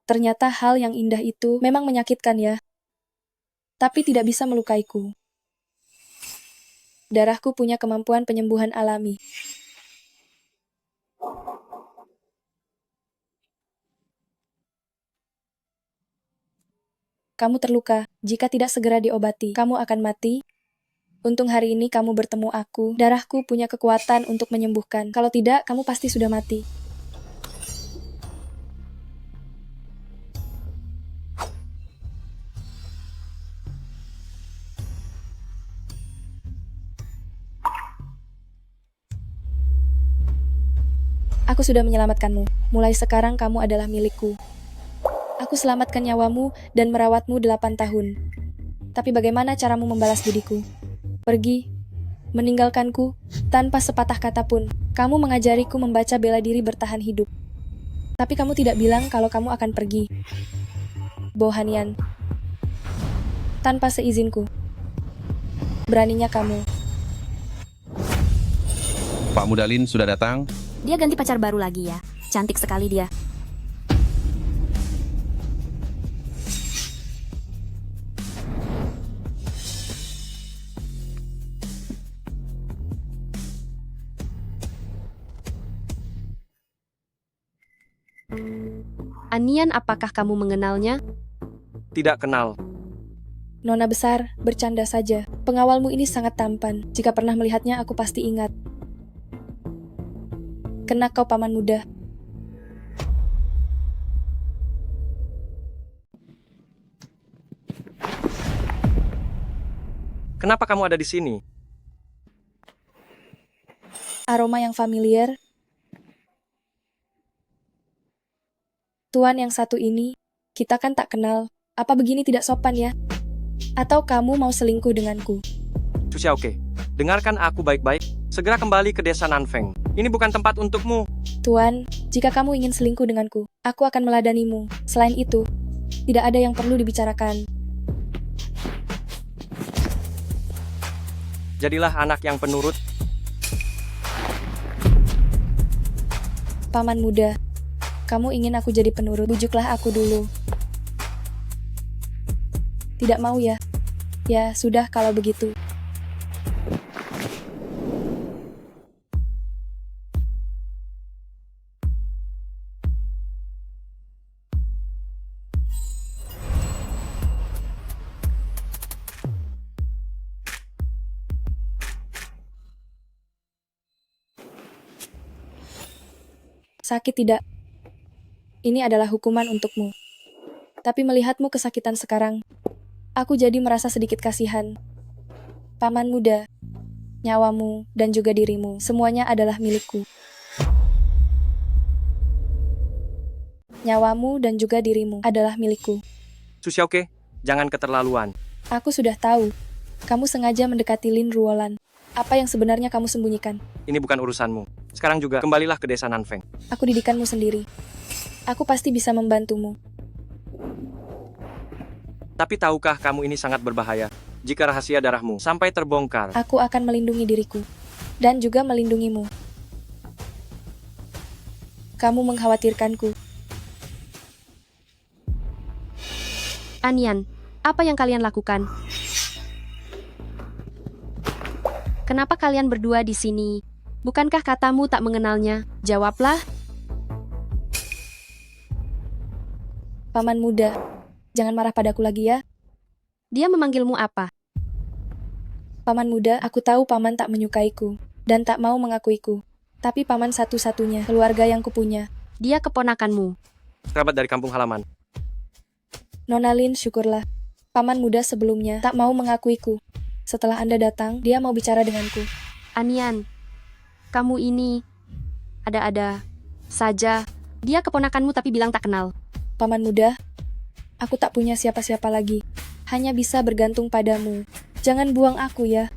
Ternyata hal yang indah itu memang menyakitkan ya. Tapi tidak bisa melukaiku. Darahku punya kemampuan penyembuhan alami. Kamu terluka. Jika tidak segera diobati, kamu akan mati. Untung hari ini kamu bertemu aku. Darahku punya kekuatan untuk menyembuhkan. Kalau tidak, kamu pasti sudah mati. Aku sudah menyelamatkanmu. Mulai sekarang kamu adalah milikku. Aku selamatkan nyawamu dan merawatmu 8 tahun. Tapi bagaimana caramu membalas budiku? Pergi, meninggalkanku, tanpa sepatah kata pun. Kamu mengajariku membaca bela diri bertahan hidup. Tapi kamu tidak bilang kalau kamu akan pergi. Bohanian. Tanpa seizinku. Beraninya kamu. Pak Muda Lin sudah datang. Dia ganti pacar baru lagi ya. Cantik sekali dia. Anian, apakah kamu mengenalnya? Tidak kenal. Nona besar, bercanda saja. Pengawalmu ini sangat tampan. Jika pernah melihatnya, aku pasti ingat. Kena kau, paman muda. Kenapa kamu ada di sini? Aroma yang familiar. Tuan yang satu ini, kita kan tak kenal. Apa begini tidak sopan ya? Atau kamu mau selingkuh denganku? Chu Xiaoke, dengarkan aku baik-baik. Segera kembali ke desa Nanfeng. Ini bukan tempat untukmu. Tuan, jika kamu ingin selingkuh denganku, aku akan meladanimu. Selain itu, tidak ada yang perlu dibicarakan. Jadilah anak yang penurut. Paman muda, kamu ingin aku jadi penurut, bujuklah aku dulu. Tidak mau ya? Ya, sudah kalau begitu. Sakit tidak? Ini adalah hukuman untukmu. Tapi melihatmu kesakitan sekarang, aku jadi merasa sedikit kasihan. Paman muda, nyawamu, dan juga dirimu, semuanya adalah milikku. Nyawamu dan juga dirimu adalah milikku. Chu Xiaoke, jangan keterlaluan. Aku sudah tahu, kamu sengaja mendekati Lin Ruolan. Apa yang sebenarnya kamu sembunyikan? Ini bukan urusanmu. Sekarang juga kembalilah ke desa Nanfeng. Aku didikanmu sendiri. Aku pasti bisa membantumu. Tapi tahukah kamu ini sangat berbahaya? Jika rahasia darahmu sampai terbongkar. Aku akan melindungi diriku. Dan juga melindungimu. Kamu mengkhawatirkanku. Anian, apa yang kalian lakukan? Kenapa kalian berdua di sini? Bukankah katamu tak mengenalnya? Jawablah. Paman muda, jangan marah padaku lagi ya. Dia memanggilmu apa? Paman muda, aku tahu paman tak menyukaiku. Dan tak mau mengakuiku. Tapi paman satu-satunya keluarga yang kupunya. Dia keponakanmu. Kerabat dari kampung halaman. Nona Lin, syukurlah. Paman muda sebelumnya tak mau mengakuiku. Setelah Anda datang, dia mau bicara denganku. Anian, kamu ini ada-ada saja. Dia keponakanmu tapi bilang tak kenal. Paman muda, aku tak punya siapa-siapa lagi. Hanya bisa bergantung padamu. Jangan buang aku ya.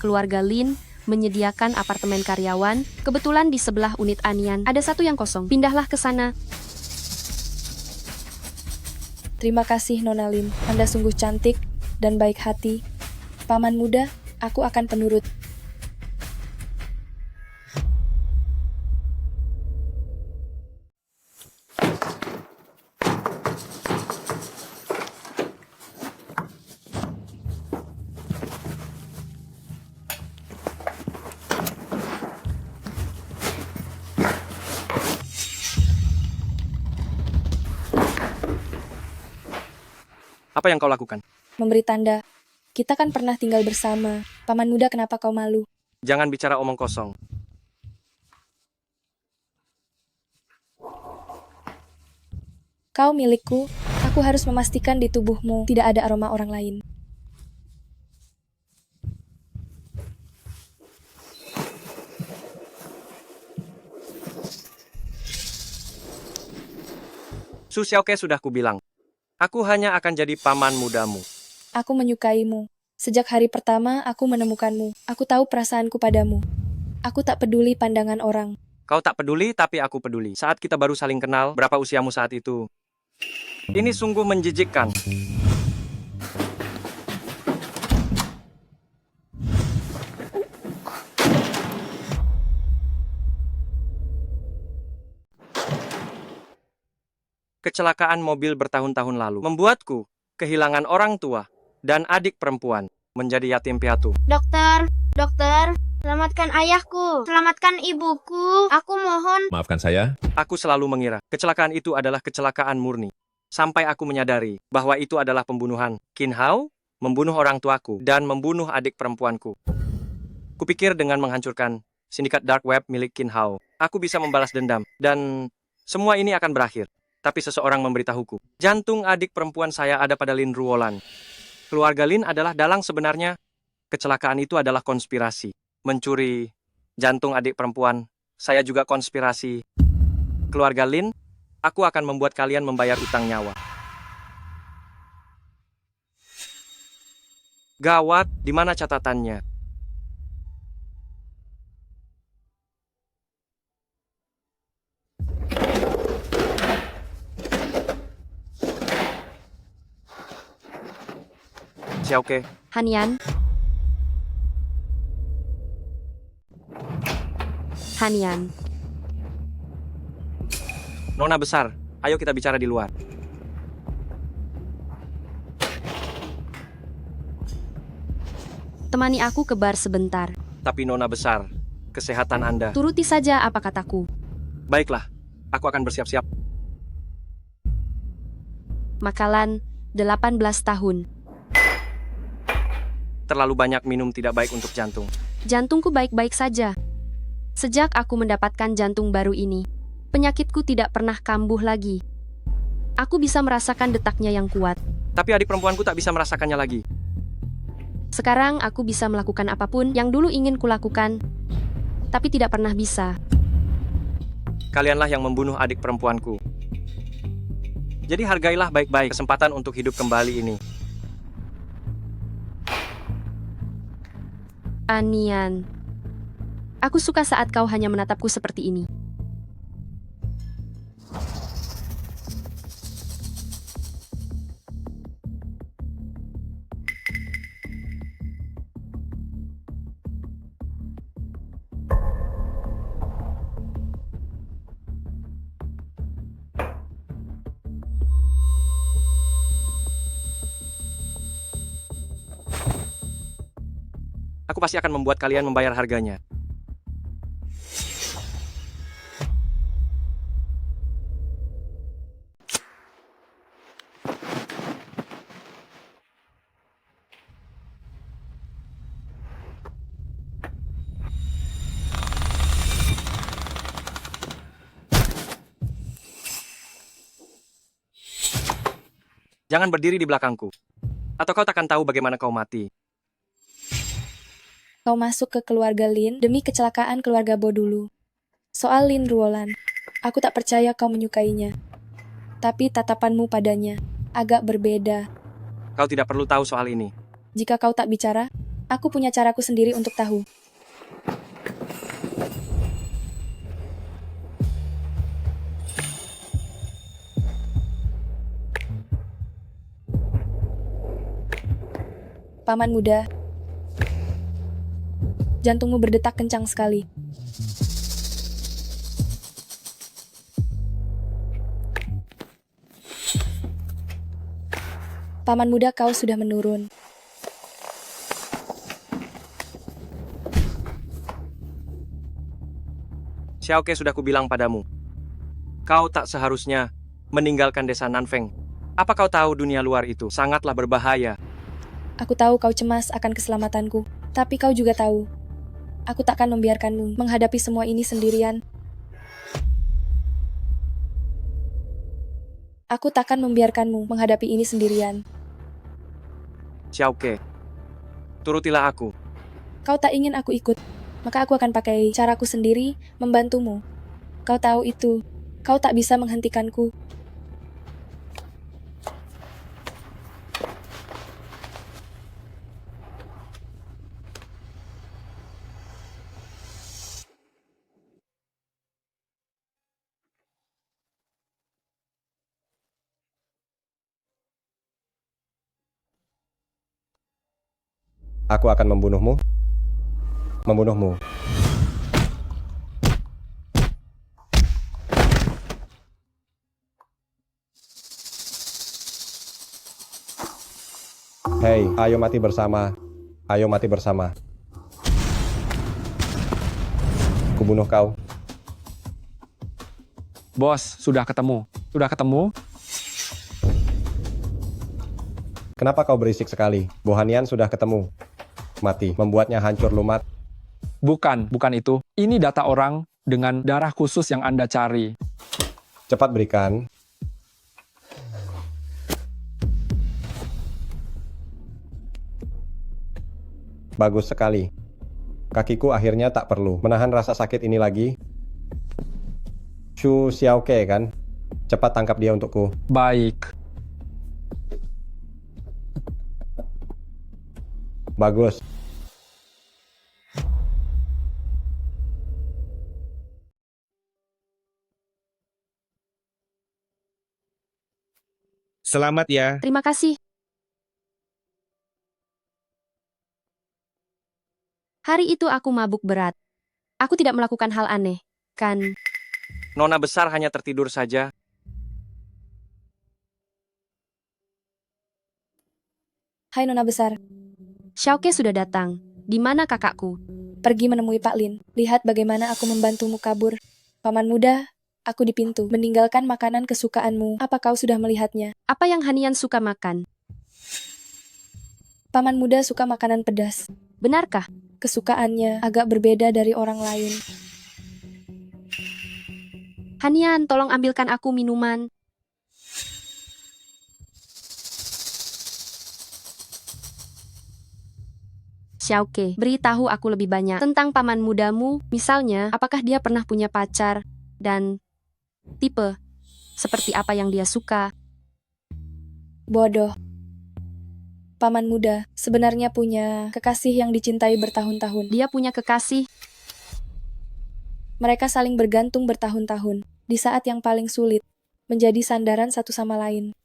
Keluarga Lin menyediakan apartemen karyawan. Kebetulan di sebelah unit Anian ada satu yang kosong. Pindahlah ke sana. Terima kasih Nona Lin. Anda sungguh cantik dan baik hati. Paman muda, aku akan penurut. Apa yang kau lakukan? Memberi tanda. Kita kan pernah tinggal bersama. Paman muda, kenapa kau malu? Jangan bicara omong kosong. Kau milikku. Aku harus memastikan di tubuhmu tidak ada aroma orang lain. Su Xiaoke sudah kubilang. Aku hanya akan jadi paman mudamu. Aku menyukaimu. Sejak hari pertama aku menemukanmu. Aku tahu perasaanku padamu. Aku tak peduli pandangan orang. Kau tak peduli, tapi aku peduli. Saat kita baru saling kenal, berapa usiamu saat itu? Ini sungguh menjijikkan. Kecelakaan mobil bertahun-tahun lalu membuatku kehilangan orang tua dan adik perempuan menjadi yatim piatu. Dokter, dokter, selamatkan ayahku, selamatkan ibuku. Aku mohon. Maafkan saya. Aku selalu mengira kecelakaan itu adalah kecelakaan murni. Sampai aku menyadari bahwa itu adalah pembunuhan. Qin Hao membunuh orang tuaku dan membunuh adik perempuanku. Kupikir dengan menghancurkan sindikat dark web milik Qin Hao, aku bisa membalas dendam dan semua ini akan berakhir. Tapi seseorang memberitahuku, jantung adik perempuan saya ada pada Lin Ruolan. Keluarga Lin adalah dalang sebenarnya. Kecelakaan itu adalah konspirasi. Mencuri jantung adik perempuan, saya juga konspirasi. Keluarga Lin, aku akan membuat kalian membayar utang nyawa. Gawat, di mana catatannya? Xiaoke, Hanian. Hanian. Nona besar, ayo kita bicara di luar. Temani aku ke bar sebentar. Tapi Nona besar, kesehatan Anda. Turuti saja apa kataku. Baiklah, aku akan bersiap-siap. Makalan, 18 tahun. Terlalu banyak minum tidak baik untuk jantung. Jantungku baik-baik saja. Sejak aku mendapatkan jantung baru ini, penyakitku tidak pernah kambuh lagi. Aku bisa merasakan detaknya yang kuat. Tapi adik perempuanku tak bisa merasakannya lagi. Sekarang aku bisa melakukan apapun yang dulu ingin kulakukan, tapi tidak pernah bisa. Kalianlah yang membunuh adik perempuanku. Jadi hargailah baik-baik kesempatan untuk hidup kembali ini. Anian. Aku suka saat kau hanya menatapku seperti ini. Aku pasti akan membuat kalian membayar harganya. Jangan berdiri di belakangku. Atau kau takkan tahu bagaimana kau mati. Kau masuk ke keluarga Lin demi kecelakaan keluarga Bo dulu. Soal Lin Ruolan, aku tak percaya kau menyukainya. Tapi tatapanmu padanya agak berbeda. Kau tidak perlu tahu soal ini. Jika kau tak bicara, aku punya caraku sendiri untuk tahu. Paman muda, jantungmu berdetak kencang sekali. Paman muda, kau sudah menurun. Xiaoke sudah kubilang padamu. Kau tak seharusnya meninggalkan desa Nanfeng. Apa kau tahu dunia luar itu sangatlah berbahaya? Aku tahu kau cemas akan keselamatanku, tapi kau juga tahu, aku takkan membiarkanmu menghadapi semua ini sendirian. Aku takkan membiarkanmu menghadapi ini sendirian. Xiaoke, turutilah aku. Kau tak ingin aku ikut, maka aku akan pakai caraku sendiri membantumu. Kau tahu itu, kau tak bisa menghentikanku. Aku akan membunuhmu. Membunuhmu. Hei, ayo mati bersama. Ayo mati bersama. Kubunuh kau. Bos, sudah ketemu. Sudah ketemu? Kenapa kau berisik sekali? Bohanian sudah ketemu. Mati, membuatnya hancur lumat. Bukan itu. Ini data orang dengan darah khusus yang Anda cari. Cepat berikan. Bagus sekali. Kakiku akhirnya tak perlu menahan rasa sakit ini lagi. Shu Xiaoke kan? Cepat tangkap dia untukku. Baik. Bagus. Selamat ya. Terima kasih. Hari itu aku mabuk berat. Aku tidak melakukan hal aneh, kan? Nona besar hanya tertidur saja. Hai Nona Besar, Xiaoke sudah datang. Di mana kakakku? pergi menemui Pak Lin. Lihat bagaimana aku membantumu kabur. Paman muda, aku di pintu, meninggalkan makanan kesukaanmu. Apa kau sudah melihatnya? Apa yang Hanian suka makan? Paman muda suka makanan pedas. Benarkah? Kesukaannya agak berbeda dari orang lain. Hanian, tolong ambilkan aku minuman. Xiaoke, beritahu aku lebih banyak tentang paman mudamu. Misalnya, apakah dia pernah punya pacar? Dan tipe, seperti apa yang dia suka? Bodoh. Paman muda sebenarnya punya kekasih yang dicintai bertahun-tahun. Dia punya kekasih. Mereka saling bergantung bertahun-tahun. Di saat yang paling sulit, menjadi sandaran satu sama lain.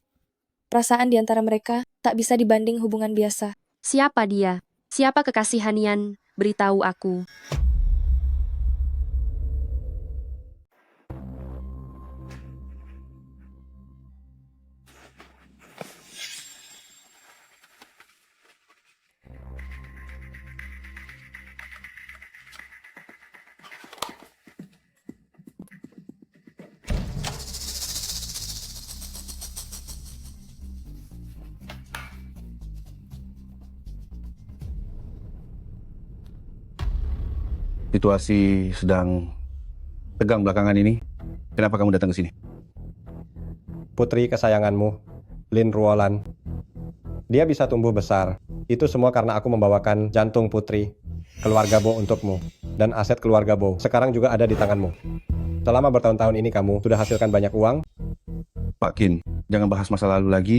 Perasaan di antara mereka tak bisa dibanding hubungan biasa. Siapa dia? Siapa kekasih Hanian? Beritahu aku. Situasi sedang tegang belakangan ini. Kenapa kamu datang ke sini? Putri kesayanganmu, Lin Ruolan. Dia bisa tumbuh besar. Itu semua karena aku membawakan jantung putri, keluarga Bo untukmu, dan aset keluarga Bo sekarang juga ada di tanganmu. Selama bertahun-tahun ini kamu sudah hasilkan banyak uang. Pak Qin, jangan bahas masa lalu lagi.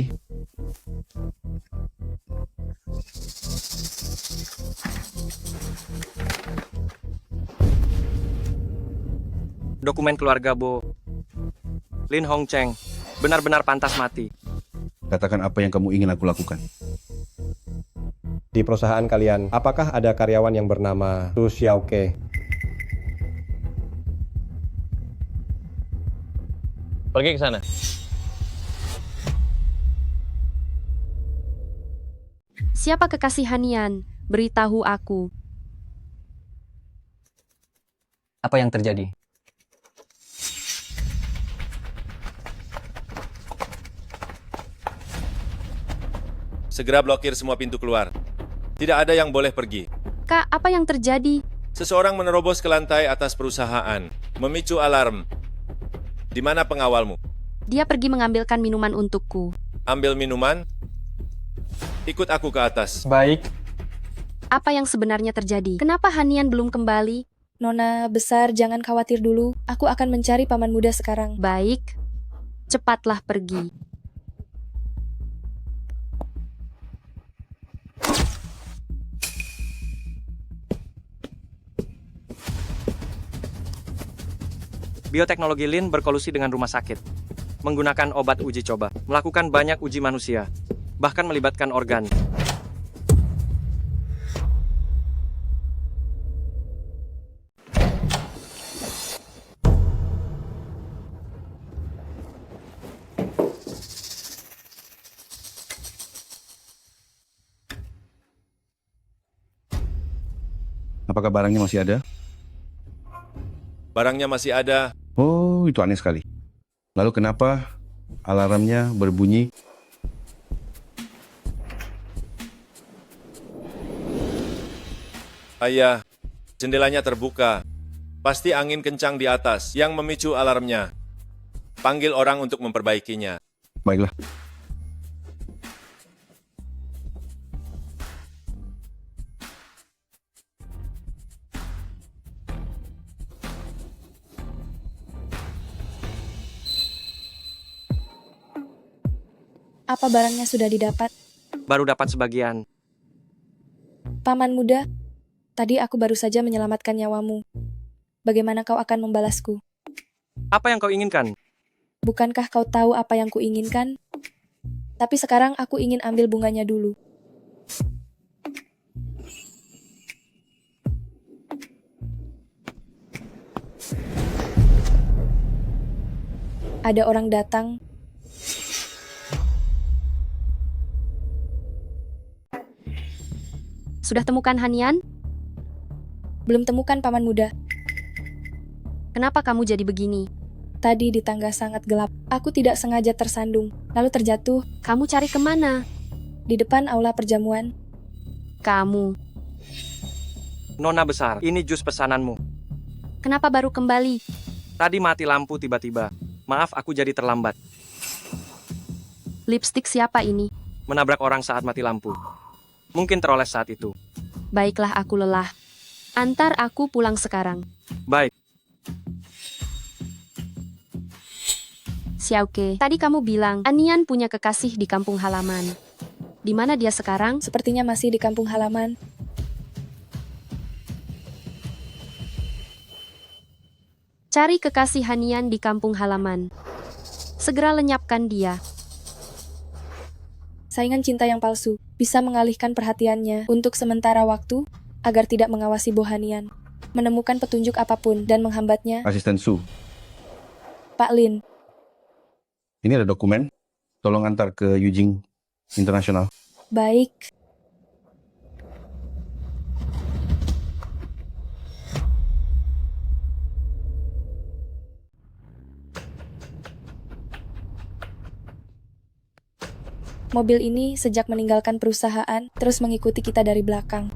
Dokumen keluarga Bo. Lin Hongcheng, benar-benar pantas mati. Katakan apa yang kamu ingin aku lakukan. Di perusahaan kalian, apakah ada karyawan yang bernama Su Xiaoke? Pergi ke sana. Siapa kekasih Hanian? Beritahu aku. Apa yang terjadi? Segera blokir semua pintu keluar. Tidak ada yang boleh pergi. Kak, apa yang terjadi? Seseorang menerobos ke lantai atas perusahaan, memicu alarm. Di mana pengawalmu? Dia pergi mengambilkan minuman untukku. Ambil minuman. Ikut aku ke atas. Baik. Apa yang sebenarnya terjadi? Kenapa Hanian belum kembali? Nona besar, jangan khawatir dulu. Aku akan mencari paman muda sekarang. Baik, cepatlah pergi. Bioteknologi Lin berkolusi dengan rumah sakit, menggunakan obat uji coba, melakukan banyak uji manusia, bahkan melibatkan organ. Apakah barangnya masih ada? Barangnya masih ada. Oh, itu aneh sekali. Lalu kenapa alarmnya berbunyi? Ayah, jendelanya terbuka. Pasti angin kencang di atas yang memicu alarmnya. Panggil orang untuk memperbaikinya. Baiklah. Apa barangnya sudah didapat? Baru dapat sebagian. Paman muda, tadi aku baru saja menyelamatkan nyawamu. Bagaimana kau akan membalasku? Apa yang kau inginkan? Bukankah kau tahu apa yang kuinginkan? Tapi sekarang aku ingin ambil bunganya dulu. Ada orang datang. Sudah temukan Hanian? Belum temukan paman muda. Kenapa kamu jadi begini? Tadi di tangga sangat gelap. Aku tidak sengaja tersandung, lalu terjatuh Kamu cari kemana? di depan aula perjamuan. Kamu. Nona besar, ini jus pesananmu. Kenapa baru kembali? Tadi mati lampu tiba-tiba. Maaf, aku jadi terlambat. Lipstik siapa ini? Menabrak orang saat mati lampu. Mungkin teroles saat itu. Baiklah, aku lelah. Antar aku pulang sekarang. Baik. Xiaoke, tadi kamu bilang Anian punya kekasih di kampung halaman. Di mana dia sekarang? Sepertinya masih di kampung halaman. Cari kekasih Hanian di kampung halaman. Segera lenyapkan dia. Saingan cinta yang palsu bisa mengalihkan perhatiannya untuk sementara waktu agar tidak mengawasi Bohanian, menemukan petunjuk apapun dan menghambatnya. Asisten Su, Pak Lin, ini ada dokumen. Tolong antar ke Yujing Internasional. baik. Mobil ini sejak meninggalkan perusahaan terus mengikuti kita dari belakang.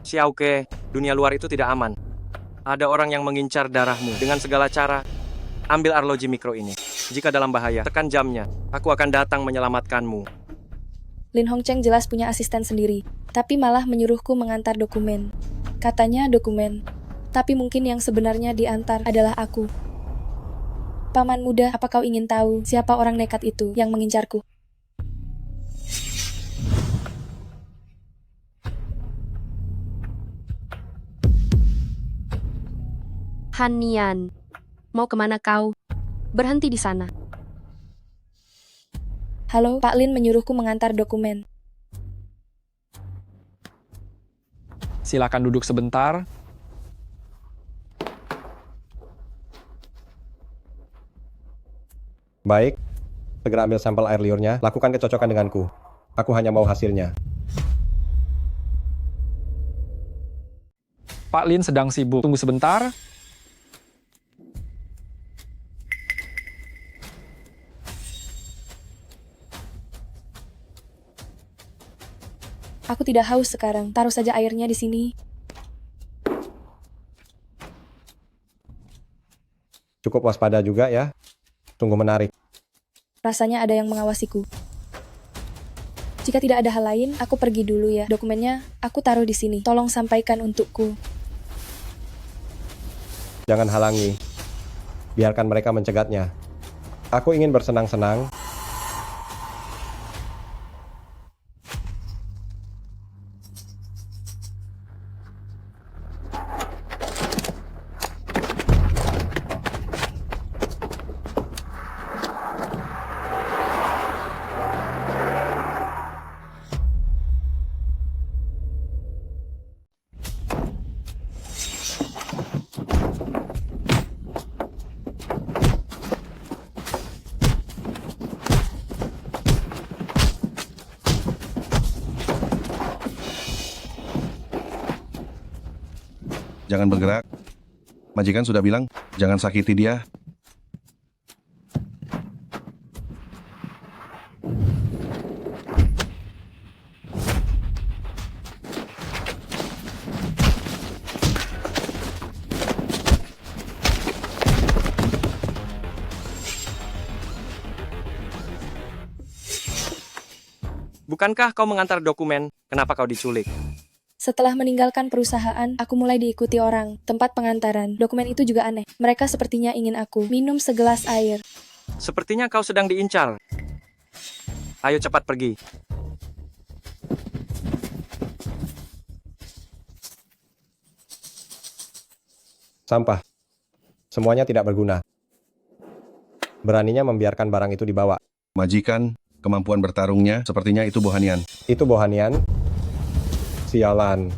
Xiaoke, dunia luar itu tidak aman. Ada orang yang mengincar darahmu dengan segala cara. Ambil arloji mikro ini. Jika dalam bahaya, tekan jamnya. Aku akan datang menyelamatkanmu. Lin Hongcheng jelas punya asisten sendiri, tapi malah menyuruhku mengantar dokumen. Katanya dokumen, tapi mungkin yang sebenarnya diantar adalah aku. Paman muda, apa kau ingin tahu siapa orang nekat itu yang mengincarku? Hanian, mau kemana kau? Berhenti di sana. Halo, Pak Lin menyuruhku mengantar dokumen. Silakan duduk sebentar. Baik, segera ambil sampel air liurnya, lakukan kecocokan denganku. Aku hanya mau hasilnya. Pak Lin sedang sibuk. Tunggu sebentar. Aku tidak haus sekarang. Taruh saja airnya di sini. Cukup waspada juga ya. Sungguh menarik. Rasanya ada yang mengawasiku. Jika tidak ada hal lain, aku pergi dulu ya. Dokumennya aku taruh di sini. Tolong sampaikan untukku. Jangan halangi. Biarkan mereka mencegatnya. Aku ingin bersenang-senang. Jangan bergerak. Majikan sudah bilang, jangan sakiti dia. Bukankah kau mengantar dokumen? Kenapa kau diculik? Setelah meninggalkan perusahaan, aku mulai diikuti orang. Tempat pengantaran. Dokumen itu juga aneh. Mereka sepertinya ingin aku minum segelas air. Sepertinya kau sedang diincar. Ayo cepat pergi. Sampah. Semuanya tidak berguna. Beraninya membiarkan barang itu dibawa. Majikan, kemampuan bertarungnya, sepertinya itu Bohanian. Itu Bohanian? Sialan.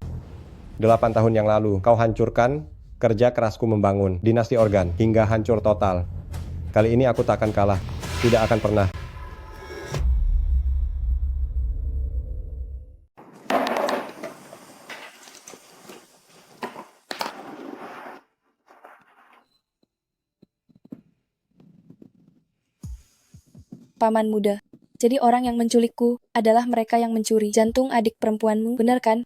8 tahun yang lalu, kau hancurkan kerja kerasku membangun dinasti organ hingga hancur total. Kali ini aku tak akan kalah. Tidak akan pernah. Paman muda. Jadi orang yang menculikku adalah mereka yang mencuri jantung adik perempuanmu, benar kan?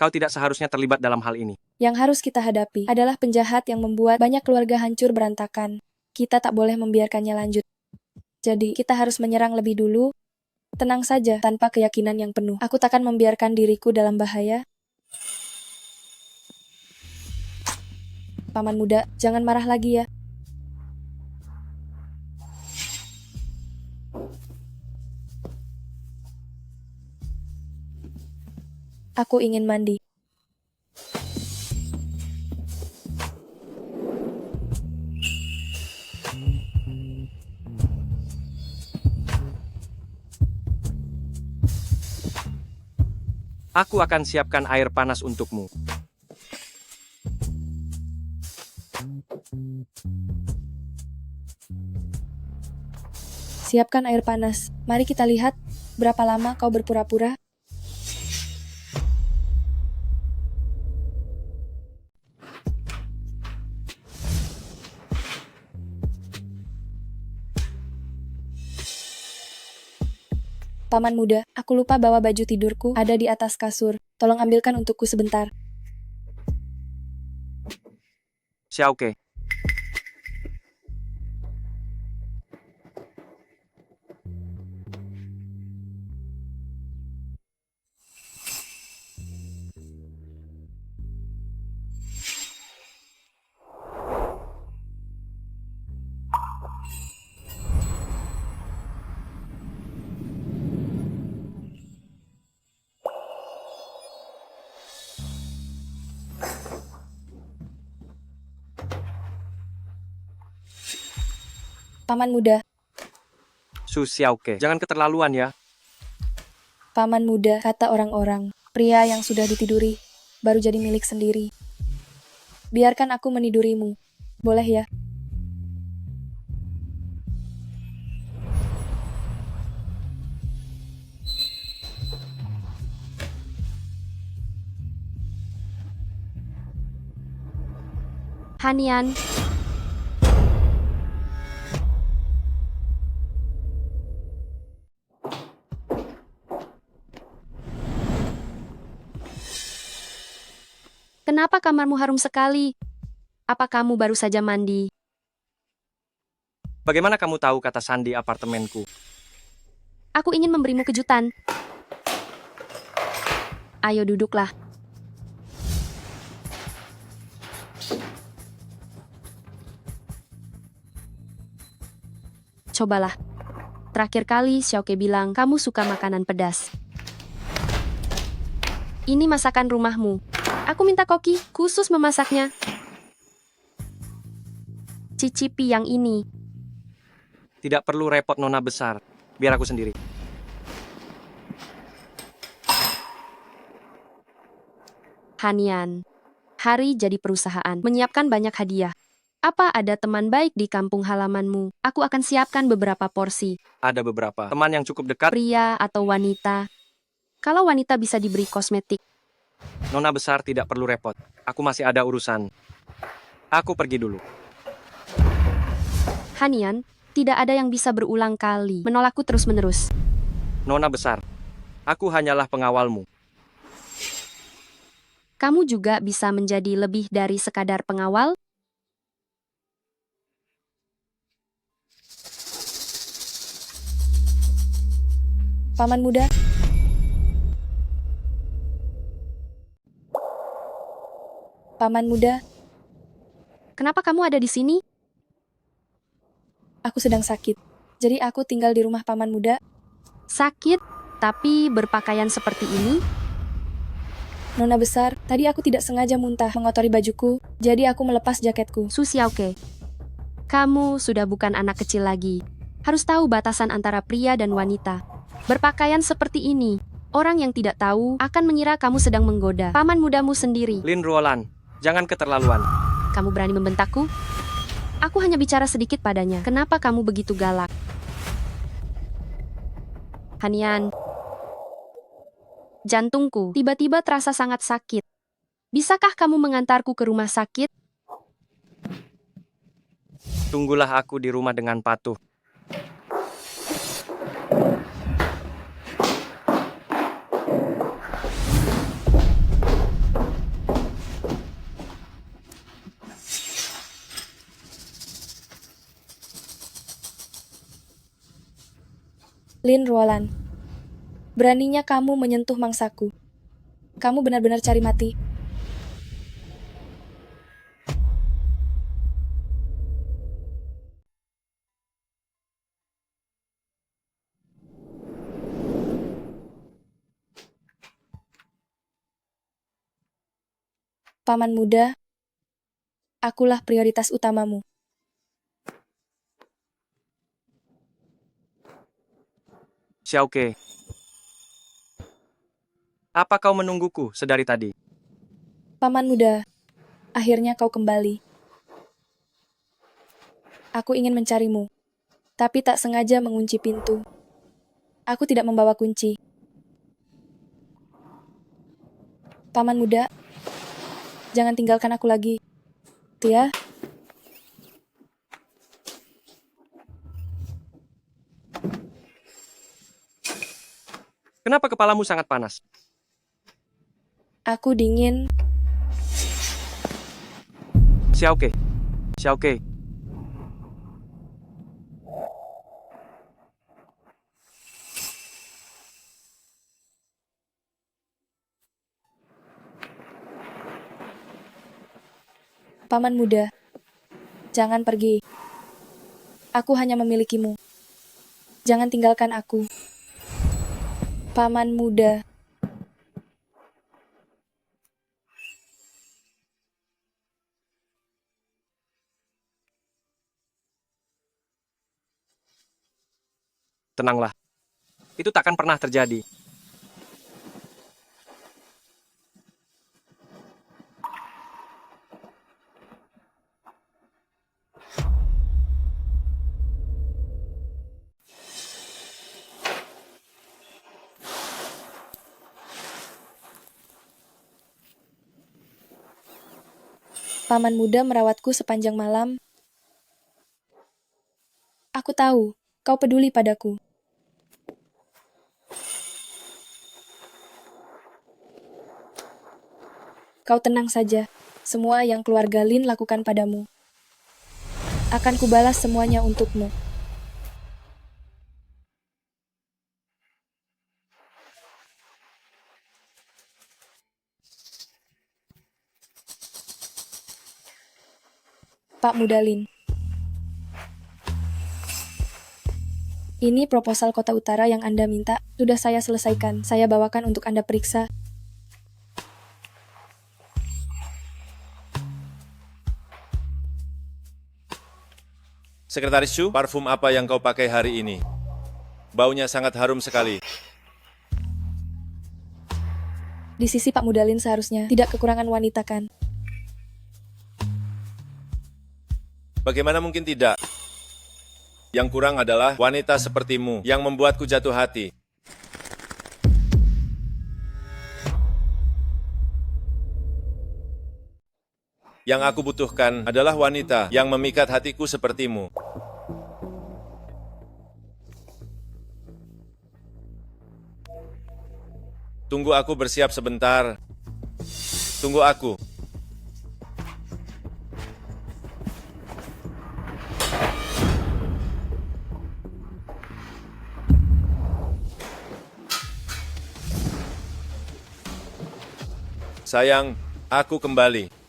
Kau tidak seharusnya terlibat dalam hal ini. Yang harus kita hadapi adalah penjahat yang membuat banyak keluarga hancur berantakan. Kita tak boleh membiarkannya lanjut. Jadi, kita harus menyerang lebih dulu. Tenang saja, tanpa keyakinan yang penuh. Aku takkan membiarkan diriku dalam bahaya. Paman muda, jangan marah lagi ya. Aku ingin mandi. Aku akan siapkan air panas untukmu. Siapkan air panas. Mari kita lihat berapa lama kau berpura-pura. Paman muda, aku lupa bawa baju tidurku ada di atas kasur. Tolong ambilkan untukku sebentar. Xiaoke. Paman muda, Su Xiaoke. Jangan keterlaluan ya. paman muda, kata orang-orang. Pria yang sudah ditiduri, baru jadi milik sendiri. Biarkan aku menidurimu. Boleh ya? Hanian, Kenapa kamarmu harum sekali? Apa kamu baru saja mandi? Bagaimana kamu tahu kata sandi apartemenku? Aku ingin memberimu kejutan. Ayo duduklah. Cobalah. Terakhir kali Xiaoke bilang kamu suka makanan pedas. Ini masakan rumahmu. Aku minta koki khusus memasaknya. Cicipi yang ini. Tidak perlu repot nona besar. Biar aku sendiri. Hanian. Hari jadi perusahaan. Menyiapkan banyak hadiah. Apa ada teman baik di kampung halamanmu? Aku akan siapkan beberapa porsi. Ada beberapa teman yang cukup dekat. Pria atau wanita. Kalau wanita bisa diberi kosmetik. Nona besar tidak perlu repot. Aku masih ada urusan. Aku pergi dulu. Hanian, tidak ada yang bisa berulang kali menolakku terus-menerus. Nona besar, aku hanyalah pengawalmu. Kamu juga bisa menjadi lebih dari sekadar pengawal? Paman muda, Paman muda, Kenapa kamu ada di sini? aku sedang sakit. Jadi aku tinggal di rumah paman muda. Sakit, tapi berpakaian seperti ini? Nona besar, tadi aku tidak sengaja muntah mengotori bajuku, jadi aku melepas jaketku. Su Xiaoke, kamu sudah bukan anak kecil lagi. Harus tahu batasan antara pria dan wanita. Berpakaian seperti ini, orang yang tidak tahu akan mengira kamu sedang menggoda paman mudamu sendiri. Lin Ruolan, jangan keterlaluan. Kamu berani membentakku? Aku hanya bicara sedikit padanya. Kenapa kamu begitu galak? Hanian, jantungku tiba-tiba terasa sangat sakit. Bisakah kamu mengantarku ke rumah sakit? Tunggulah aku di rumah dengan patuh. Lin Ruolan, beraninya kamu menyentuh mangsaku. Kamu benar-benar cari mati. Paman muda, akulah prioritas utamamu. Xiaoke, apa kau menungguku sedari tadi? Paman muda, akhirnya kau kembali. Aku ingin mencarimu, tapi tak sengaja mengunci pintu. Aku tidak membawa kunci. Paman muda, jangan tinggalkan aku lagi. Tia, Kenapa kepalamu sangat panas? aku dingin. Xiaoke, Xiaoke, Paman muda, jangan pergi. Aku hanya memilikimu. Jangan tinggalkan aku. Paman muda, tenanglah. Itu takkan pernah terjadi. paman muda merawatku sepanjang malam. Aku tahu, kau peduli padaku. Kau tenang saja. Semua yang keluarga Lin lakukan padamu akan kubalas semuanya untukmu. Pak Muda Lin. Ini proposal Kota Utara yang Anda minta. Sudah saya selesaikan. Saya bawakan untuk Anda periksa. Sekretaris Shu, parfum apa yang kau pakai hari ini? Baunya sangat harum sekali. Di sisi Pak Muda Lin seharusnya tidak kekurangan wanita kan? Bagaimana mungkin tidak? Yang kurang adalah wanita sepertimu yang membuatku jatuh hati. Yang aku butuhkan adalah wanita yang memikat hatiku sepertimu. Tunggu aku bersiap sebentar. Tunggu aku. Sayang, aku kembali.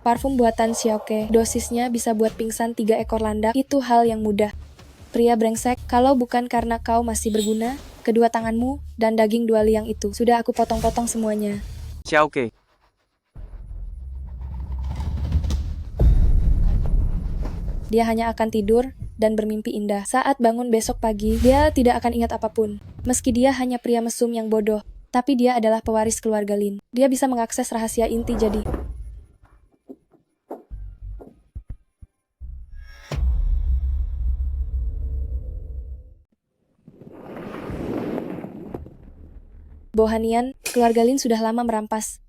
Parfum buatan Xiaoke, dosisnya bisa buat pingsan 3 ekor landak, itu hal yang mudah. Pria brengsek, kalau bukan karena kau masih berguna, kedua tanganmu, dan daging 2 liang itu, sudah aku potong-potong semuanya. Xiaoke, Dia hanya akan tidur, dan bermimpi indah. Saat bangun besok pagi, dia tidak akan ingat apapun. Meski dia hanya pria mesum yang bodoh, tapi dia adalah pewaris keluarga Lin. Dia bisa mengakses rahasia inti jadi. Bohanian, keluarga Lin sudah lama merampas.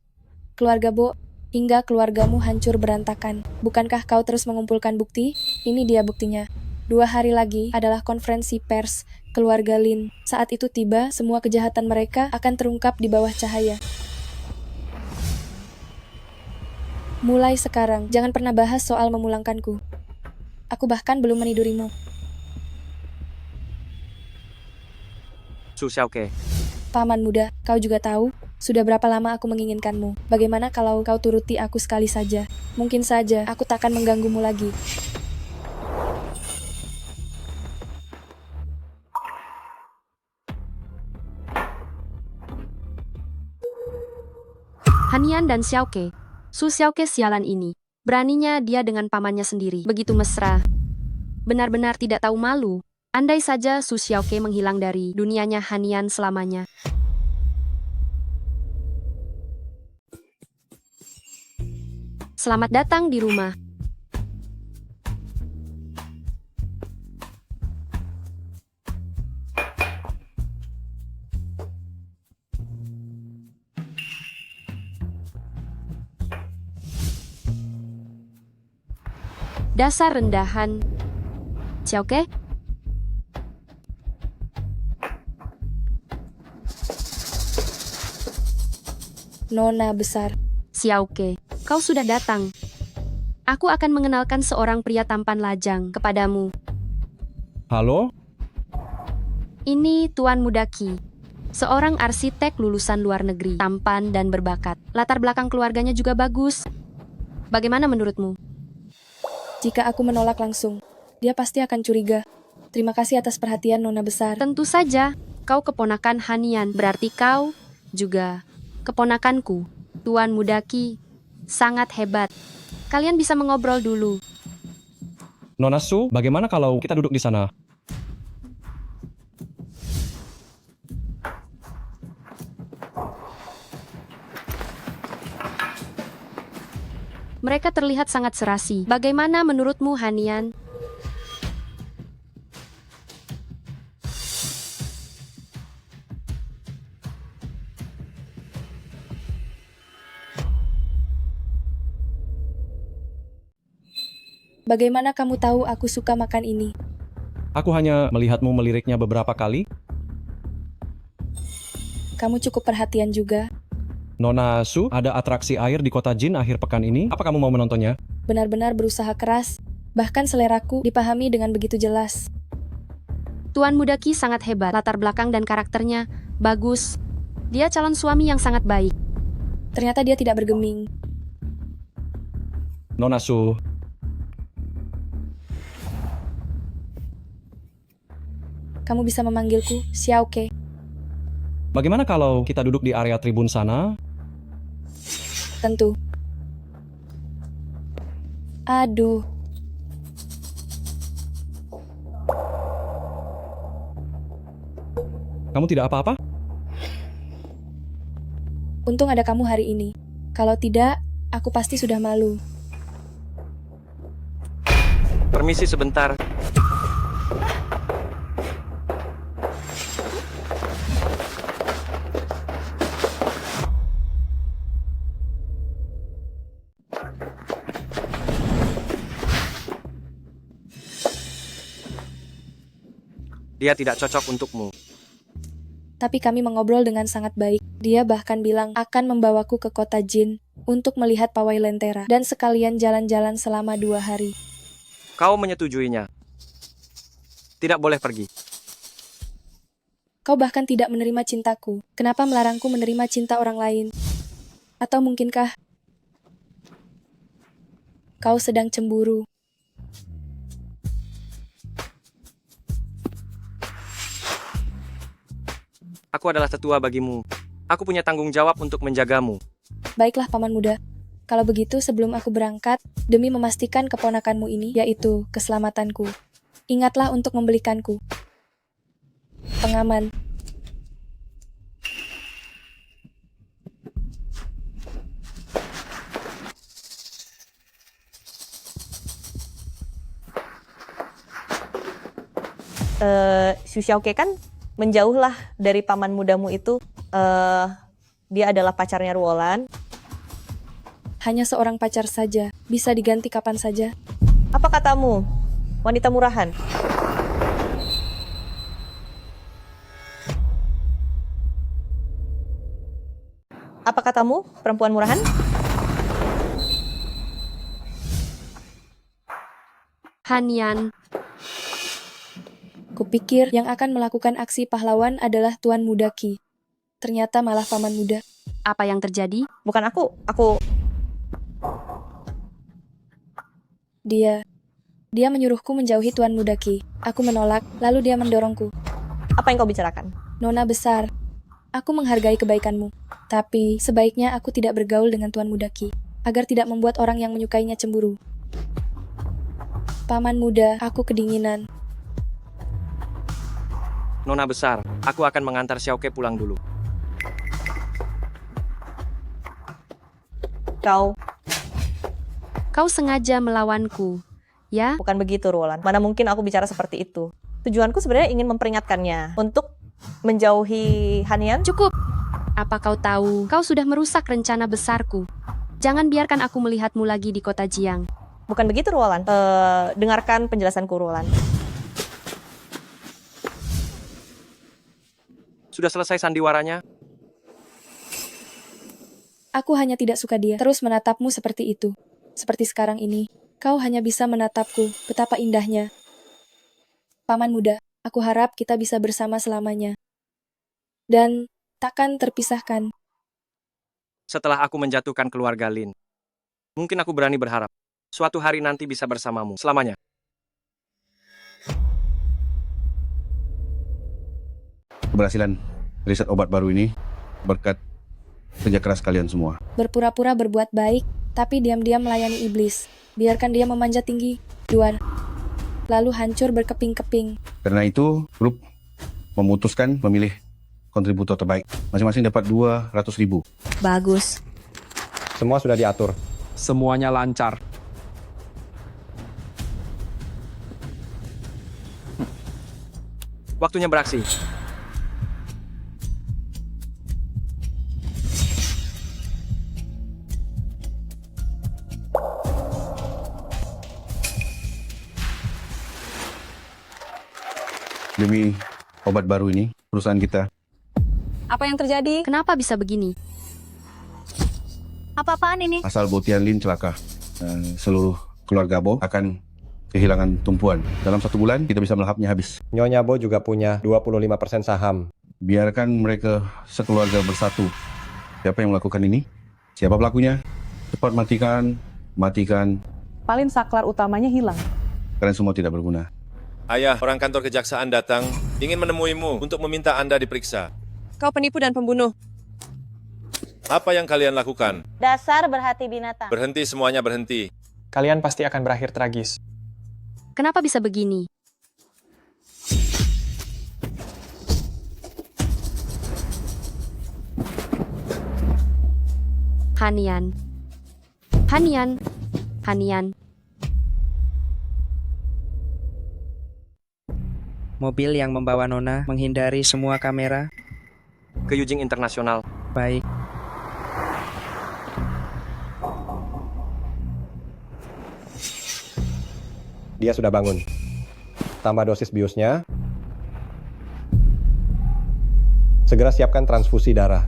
Keluarga Bo, hingga keluargamu hancur berantakan. Bukankah kau terus mengumpulkan bukti? Ini dia buktinya. 2 hari lagi adalah konferensi pers keluarga Lin. Saat itu tiba, semua kejahatan mereka akan terungkap di bawah cahaya. Mulai sekarang, jangan pernah bahas soal memulangkanku. Aku bahkan belum menidurimu. Su Xiaoke. Paman muda, kau juga tahu, sudah berapa lama aku menginginkanmu. Bagaimana kalau kau turuti aku sekali saja? Mungkin saja aku takkan mengganggumu lagi. Hanian dan Xiaoke. Su Xiaoke sialan ini. Beraninya dia dengan pamannya sendiri. Begitu mesra. Benar-benar tidak tahu malu. Andai saja Su Xiaoke menghilang dari dunianya Hanian selamanya. Selamat datang di rumah. Dasar rendahan. Xiaoke? Nona besar. Xiaoke, kau sudah datang. Aku akan mengenalkan seorang pria tampan lajang kepadamu. Halo? Ini Tuan Mudaki. Seorang arsitek lulusan luar negeri, tampan dan berbakat. Latar belakang keluarganya juga bagus. Bagaimana menurutmu? Jika aku menolak langsung, dia pasti akan curiga. Terima kasih atas perhatian Nona besar. Tentu saja, kau keponakan Hanian, berarti kau juga keponakanku. Tuan Mudaki sangat hebat. Kalian bisa mengobrol dulu. Nona Su, bagaimana kalau kita duduk di sana? Mereka terlihat sangat serasi. Bagaimana menurutmu, Hanian? Bagaimana kamu tahu aku suka makan ini? Aku hanya melihatmu meliriknya beberapa kali. Kamu cukup perhatian juga. Nona Su, ada atraksi air di kota Jin akhir pekan ini. Apa kamu mau menontonnya? Benar-benar berusaha keras. Bahkan seleraku dipahami dengan begitu jelas. Tuan Muda Qi sangat hebat, latar belakang dan karakternya bagus. Dia calon suami yang sangat baik. Ternyata dia tidak bergeming. Nona Su, Kamu bisa memanggilku Xiaoke. bagaimana kalau kita duduk di area tribun sana? Tentu. Aduh. Kamu tidak apa-apa? Untung ada kamu hari ini. Kalau tidak, aku pasti sudah malu. Permisi sebentar. Dia tidak cocok untukmu. Tapi kami mengobrol dengan sangat baik. Dia bahkan bilang akan membawaku ke kota Jin untuk melihat pawai lentera dan sekalian jalan-jalan selama 2 hari. Kau menyetujuinya. Tidak boleh pergi. Kau bahkan tidak menerima cintaku. Kenapa melarangku menerima cinta orang lain? Atau mungkinkah kau sedang cemburu? Aku adalah tetua bagimu. Aku punya tanggung jawab untuk menjagamu. Baiklah, Paman Muda. Kalau begitu, sebelum aku berangkat, demi memastikan keponakanmu ini, yaitu keselamatanku, ingatlah untuk membelikanku pengaman. Xu Xiaoke kan menjauhlah dari paman mudamu itu. Dia adalah pacarnya Ruolan. Hanya seorang pacar saja, bisa diganti kapan saja. Apa katamu, wanita murahan? Apa katamu, perempuan murahan? Hanian, Kupikir yang akan melakukan aksi pahlawan adalah Tuan Muda Qi. Ternyata malah Paman Muda. apa yang terjadi? Bukan aku. Dia menyuruhku menjauhi Tuan Muda Qi. Aku menolak, lalu dia mendorongku. Apa yang kau bicarakan? Nona besar, aku menghargai kebaikanmu. Tapi sebaiknya aku tidak bergaul dengan Tuan Muda Qi, agar tidak membuat orang yang menyukainya cemburu. Paman Muda, aku kedinginan. Nona besar, aku akan mengantar Xiaoke pulang dulu. Kau sengaja melawanku, ya? Bukan begitu, Ruolan. Mana mungkin aku bicara seperti itu. Tujuanku sebenarnya ingin memperingatkannya untuk menjauhi Hanian. Cukup. Apa kau tahu, kau sudah merusak rencana besarku. Jangan biarkan aku melihatmu lagi di kota Jiang. Bukan begitu, Ruolan. Dengarkan penjelasanku, Ruolan. Sudah selesai sandiwaranya? Aku hanya tidak suka dia terus menatapmu seperti itu. Seperti sekarang ini, kau hanya bisa menatapku, betapa indahnya. Paman Muda, aku harap kita bisa bersama selamanya. Dan takkan terpisahkan. Setelah aku menjatuhkan keluarga Lin, mungkin aku berani berharap suatu hari nanti bisa bersamamu selamanya. Keberhasilan riset obat baru ini berkat kerja keras kalian semua. Berpura-pura berbuat baik, tapi diam-diam melayani iblis. Biarkan dia memanjat tinggi, lalu hancur berkeping-keping. Karena itu, grup memutuskan memilih kontributor terbaik. Masing-masing dapat 200.000. Bagus. Semua sudah diatur. Semuanya lancar. Waktunya beraksi. Demi obat baru ini, perusahaan kita Apa yang terjadi? Kenapa bisa begini? Apa-apaan ini? asal Bo Tianlin celaka. Seluruh keluarga Bo akan kehilangan tumpuan. Dalam 1 bulan kita bisa melahapnya habis. Nyonya Bo juga punya 25% saham. Biarkan mereka sekeluarga bersatu. Siapa yang melakukan ini? Siapa pelakunya? Cepat matikan. Paling saklar utamanya hilang. Kalian semua tidak berguna. Ayah, orang kantor kejaksaan datang, ingin menemuimu untuk meminta Anda diperiksa. Kau penipu dan pembunuh. Apa yang kalian lakukan? Dasar berhati binatang. Berhenti, semuanya berhenti. Kalian pasti akan berakhir tragis. Kenapa bisa begini? Hanian. Mobil yang membawa Nona menghindari semua kamera. Ke Yujing Internasional. Baik. Dia sudah bangun. Tambah dosis biusnya. Segera siapkan transfusi darah.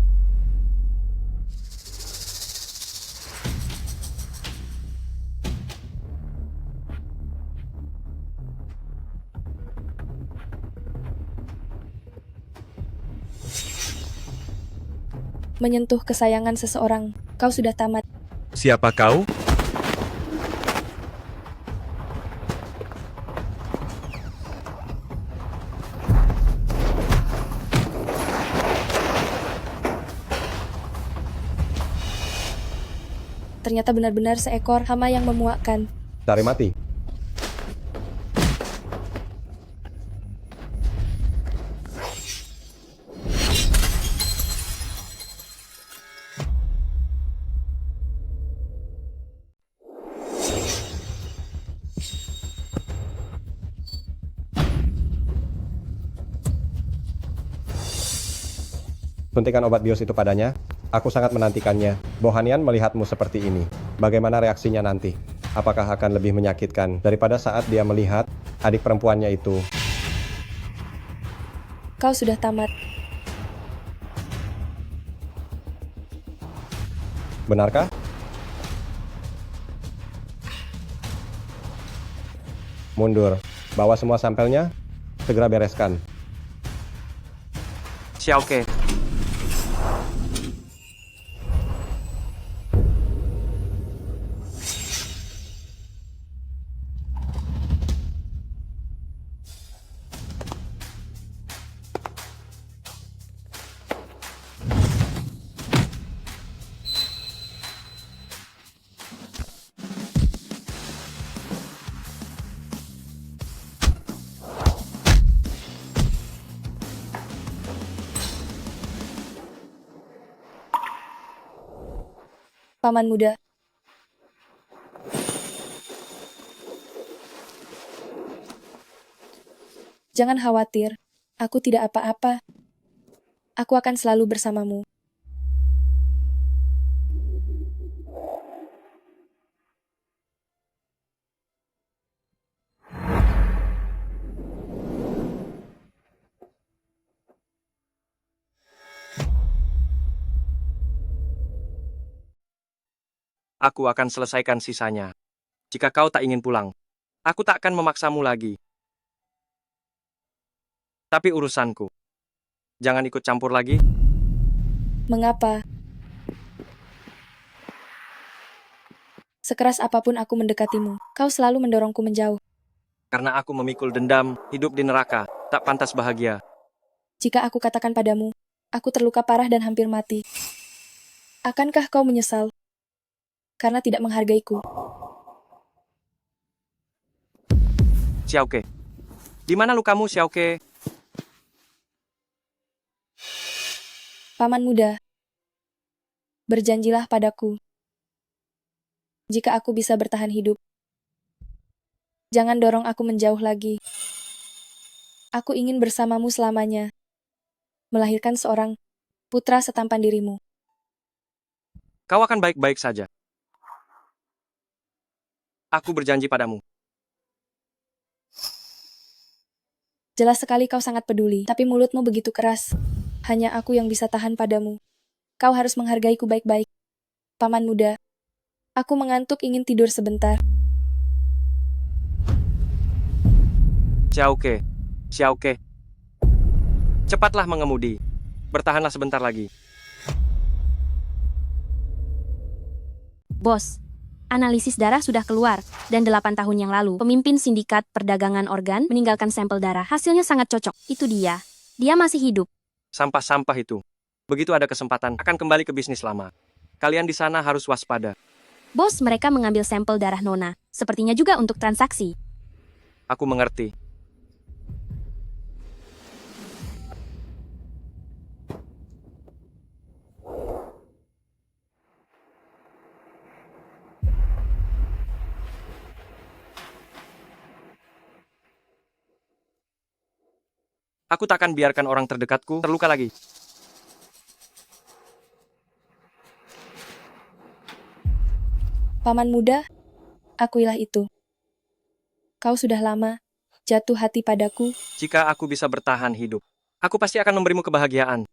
Menyentuh kesayangan seseorang, kau sudah tamat. Siapa kau? Ternyata benar-benar seekor hama yang memuakkan. Cari mati. Suntikan obat bios itu padanya. Aku sangat menantikannya. Bohanian melihatmu seperti ini. Bagaimana reaksinya nanti? Apakah akan lebih menyakitkan daripada saat dia melihat adik perempuannya itu? Kau sudah tamat. Benarkah? Mundur. Bawa semua sampelnya. Segera bereskan. Xiaoke. Paman muda. Jangan khawatir, aku tidak apa-apa. Aku akan selalu bersamamu. Aku akan selesaikan sisanya. Jika kau tak ingin pulang, aku tak akan memaksamu lagi. Tapi urusanku. Jangan ikut campur lagi. Mengapa? Sekeras apapun aku mendekatimu, kau selalu mendorongku menjauh. Karena aku memikul dendam, hidup di neraka, tak pantas bahagia. Jika aku katakan padamu, aku terluka parah dan hampir mati. Akankah kau menyesal? Karena tidak menghargaiku. Xiaoke. Di mana lukamu, Xiaoke? Paman muda, berjanjilah padaku. Jika aku bisa bertahan hidup, jangan dorong aku menjauh lagi. Aku ingin bersamamu selamanya, melahirkan seorang putra setampan dirimu. Kau akan baik-baik saja. Aku berjanji padamu. Jelas sekali kau sangat peduli, tapi mulutmu begitu keras. Hanya aku yang bisa tahan padamu. Kau harus menghargaiku baik-baik. Paman muda, aku mengantuk ingin tidur sebentar. Xiaoke, Xiaoke. Cepatlah mengemudi. Bertahanlah sebentar lagi. Bos, analisis darah sudah keluar, dan 8 tahun yang lalu, pemimpin sindikat perdagangan organ meninggalkan sampel darah. Hasilnya sangat cocok. Itu dia. Dia masih hidup. Sampah-sampah itu. Begitu ada kesempatan, akan kembali ke bisnis lama. Kalian di sana harus waspada. Bos, mereka mengambil sampel darah Nona. Sepertinya juga untuk transaksi. Aku mengerti. Aku takkan biarkan orang terdekatku terluka lagi. Paman muda, akuilah itu. Kau sudah lama jatuh hati padaku. Jika aku bisa bertahan hidup, aku pasti akan memberimu kebahagiaan.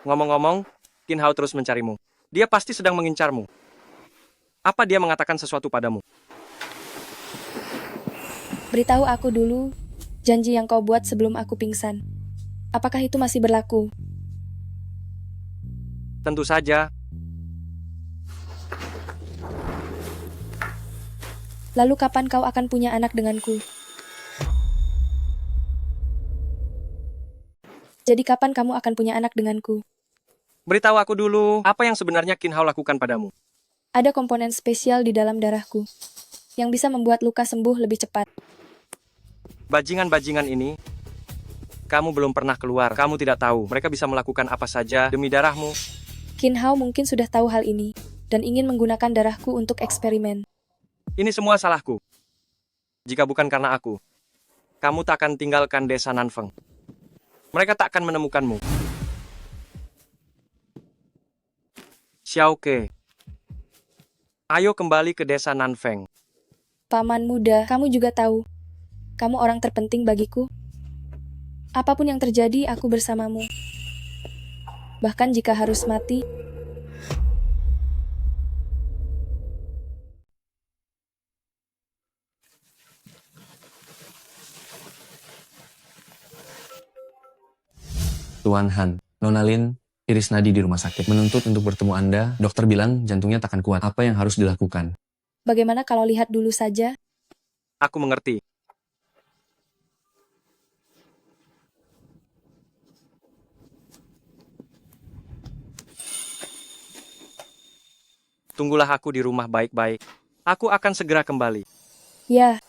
Ngomong-ngomong, Qin Hao terus mencarimu. Dia pasti sedang mengincarmu. Apa dia mengatakan sesuatu padamu? Beritahu aku dulu janji yang kau buat sebelum aku pingsan. Apakah itu masih berlaku? Tentu saja. Lalu kapan kau akan punya anak denganku? Jadi kapan kamu akan punya anak denganku? Beritahu aku dulu, apa yang sebenarnya Qin Hao lakukan padamu? Ada komponen spesial di dalam darahku yang bisa membuat luka sembuh lebih cepat. Bajingan-bajingan ini, kamu belum pernah keluar. Kamu tidak tahu, mereka bisa melakukan apa saja demi darahmu. Qin Hao mungkin sudah tahu hal ini dan ingin menggunakan darahku untuk eksperimen. Ini semua salahku. Jika bukan karena aku, kamu tak akan tinggalkan desa Nanfeng. Mereka tak akan menemukanmu. Xiaoke, ayo kembali ke desa Nanfeng. Paman muda, kamu juga tahu, kamu orang terpenting bagiku. Apapun yang terjadi, aku bersamamu. Bahkan jika harus mati, Tuan Han, Nona Lin, iris nadi di rumah sakit. Menuntut untuk bertemu Anda, dokter bilang jantungnya takkan kuat. Apa yang harus dilakukan? bagaimana kalau lihat dulu saja? Aku mengerti. Tunggulah aku di rumah baik-baik. Aku akan segera kembali. Ya.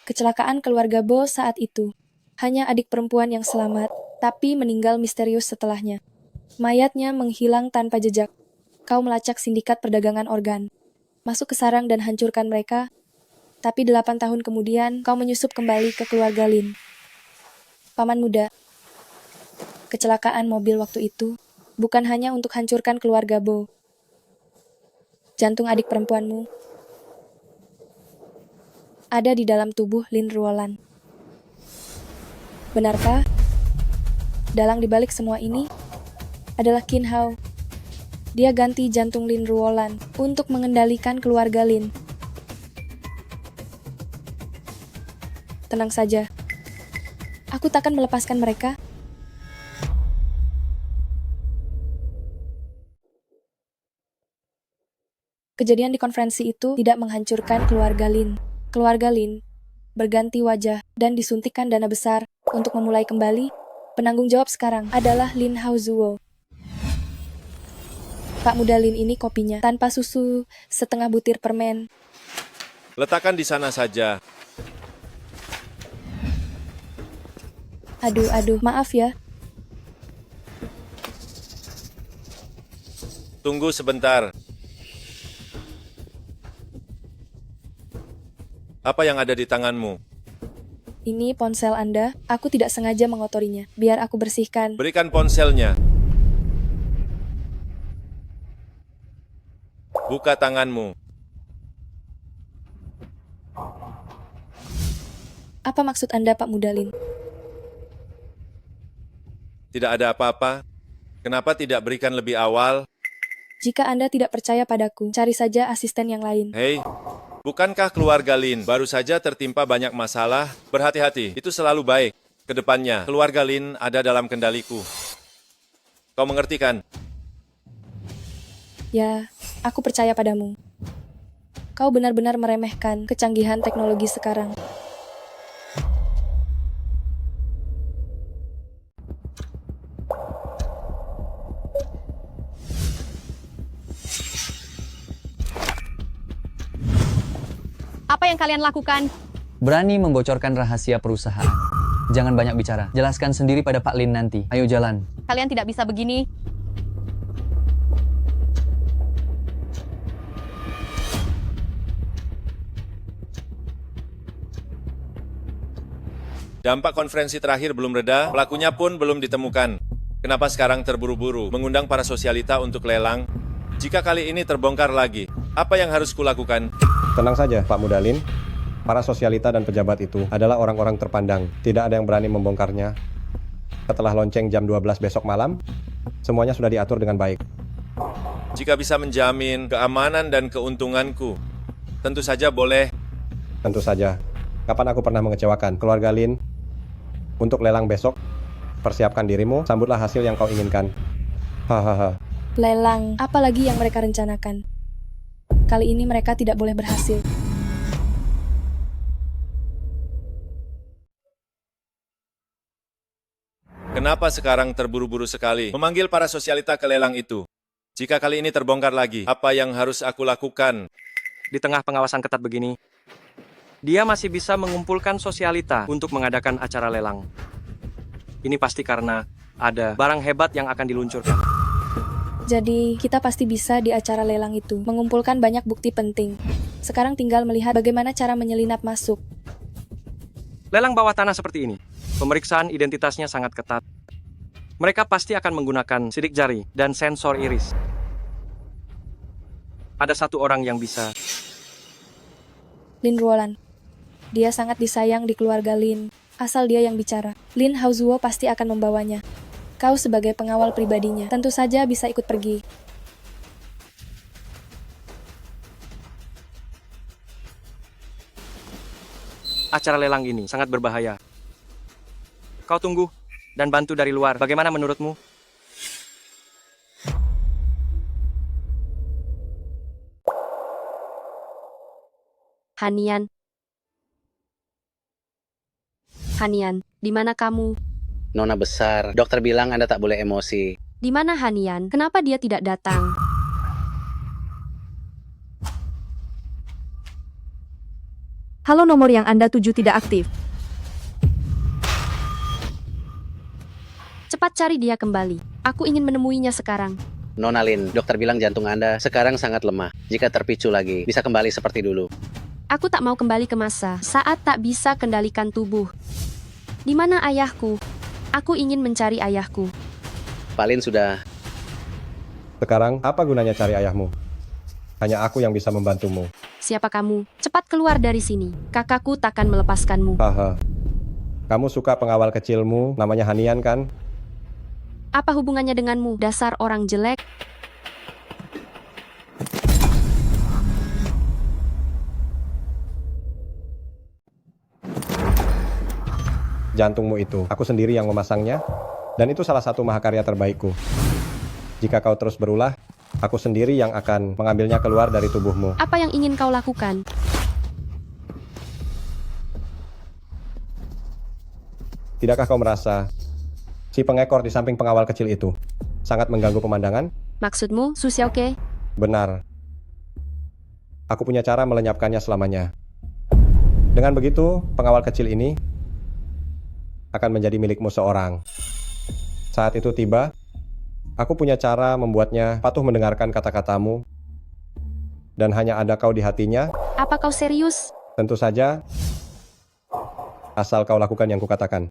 Kecelakaan keluarga Bo saat itu. Hanya adik perempuan yang selamat, tapi meninggal misterius setelahnya. Mayatnya menghilang tanpa jejak. Kau melacak sindikat perdagangan organ. Masuk ke sarang dan hancurkan mereka. Tapi 8 tahun kemudian, kau menyusup kembali ke keluarga Lin. Paman muda, kecelakaan mobil waktu itu bukan hanya untuk hancurkan keluarga Bo. Jantung adik perempuanmu ada di dalam tubuh Lin Ruolan. Benarkah? Dalang dibalik semua ini adalah Qin Hao. Dia ganti jantung Lin Ruolan untuk mengendalikan keluarga Lin. Tenang saja. Aku takkan melepaskan mereka. Kejadian di konferensi itu tidak menghancurkan keluarga Lin. Keluarga Lin berganti wajah dan disuntikkan dana besar untuk memulai kembali. Penanggung jawab sekarang adalah Lin Haozuo. Pak muda Lin ini kopinya tanpa susu, setengah butir permen. Letakkan di sana saja. Aduh, maaf ya. Tunggu sebentar. Apa yang ada di tanganmu? Ini ponsel Anda, aku tidak sengaja mengotorinya. Biar aku bersihkan. Berikan ponselnya. Buka tanganmu. Apa maksud Anda, Pak Mudalin? Tidak ada apa-apa. Kenapa tidak berikan lebih awal? Jika Anda tidak percaya padaku, cari saja asisten yang lain. Hei, bukankah keluarga Lin baru saja tertimpa banyak masalah? Berhati-hati, itu selalu baik. Kedepannya, keluarga Lin ada dalam kendaliku. Kau mengerti kan? Ya, aku percaya padamu. Kau benar-benar meremehkan kecanggihan teknologi sekarang. Apa yang kalian lakukan? Berani membocorkan rahasia perusahaan. Jangan banyak bicara. Jelaskan sendiri pada Pak Lin nanti. Ayo jalan. Kalian tidak bisa begini. Dampak konferensi terakhir belum reda, pelakunya pun belum ditemukan. Kenapa sekarang terburu-buru mengundang para sosialita untuk lelang? Jika kali ini terbongkar lagi, apa yang harus kulakukan? Tenang saja, Pak Mudalin. Para sosialita dan pejabat itu adalah orang-orang terpandang. Tidak ada yang berani membongkarnya. Setelah lonceng jam 12 besok malam, semuanya sudah diatur dengan baik. Jika bisa menjamin keamanan dan keuntunganku, tentu saja boleh. Tentu saja. Kapan aku pernah mengecewakan keluarga Lin? Untuk lelang besok, persiapkan dirimu, sambutlah hasil yang kau inginkan. Hahaha. Lelang, apa lagi yang mereka rencanakan? Kali ini mereka tidak boleh berhasil. Kenapa sekarang terburu-buru sekali memanggil para sosialita ke lelang itu? Jika kali ini terbongkar lagi, apa yang harus aku lakukan? Di tengah pengawasan ketat begini, dia masih bisa mengumpulkan sosialita untuk mengadakan acara lelang. Ini pasti karena ada barang hebat yang akan diluncurkan. Jadi, kita pasti bisa di acara lelang itu mengumpulkan banyak bukti penting. Sekarang tinggal melihat bagaimana cara menyelinap masuk. Lelang bawah tanah seperti ini, pemeriksaan identitasnya sangat ketat. Mereka pasti akan menggunakan sidik jari dan sensor iris. Ada satu orang yang bisa. Lin Ruolan. Dia sangat disayang di keluarga Lin. Asal dia yang bicara. Lin Haozuo pasti akan membawanya. Kau sebagai pengawal pribadinya, tentu saja bisa ikut pergi. Acara lelang ini sangat berbahaya. Kau tunggu dan bantu dari luar. Bagaimana menurutmu? Hanian. Hanian, di mana kamu? Nona besar, dokter bilang Anda tak boleh emosi. Di mana Hanian? Kenapa dia tidak datang? Halo, nomor yang Anda tuju tidak aktif. Cepat cari dia kembali. Aku ingin menemuinya sekarang. Nona Lin, dokter bilang jantung Anda sekarang sangat lemah. Jika terpicu lagi, bisa kembali seperti dulu. Aku tak mau kembali ke masa saat tak bisa kendalikan tubuh. Di mana ayahku? Aku ingin mencari ayahku. Pak Lin sudah... Sekarang, apa gunanya cari ayahmu? Hanya aku yang bisa membantumu. Siapa kamu? Cepat keluar dari sini. Kakakku takkan melepaskanmu. Haha. Kamu suka pengawal kecilmu, namanya Hanian kan? Apa hubungannya denganmu, dasar orang jelek? Jantungmu itu, aku sendiri yang memasangnya, dan itu salah satu mahakarya terbaikku. Jika kau terus berulah, aku sendiri yang akan mengambilnya keluar dari tubuhmu. Apa yang ingin kau lakukan? Tidakkah kau merasa si pengekor di samping pengawal kecil itu sangat mengganggu pemandangan? Maksudmu, Su Xiaoke? Benar. Aku punya cara melenyapkannya selamanya. Dengan begitu, pengawal kecil ini akan menjadi milikmu seorang. Saat itu tiba, aku punya cara membuatnya patuh mendengarkan kata-katamu, dan hanya ada kau di hatinya. Apa kau serius? Tentu saja, asal kau lakukan yang kukatakan.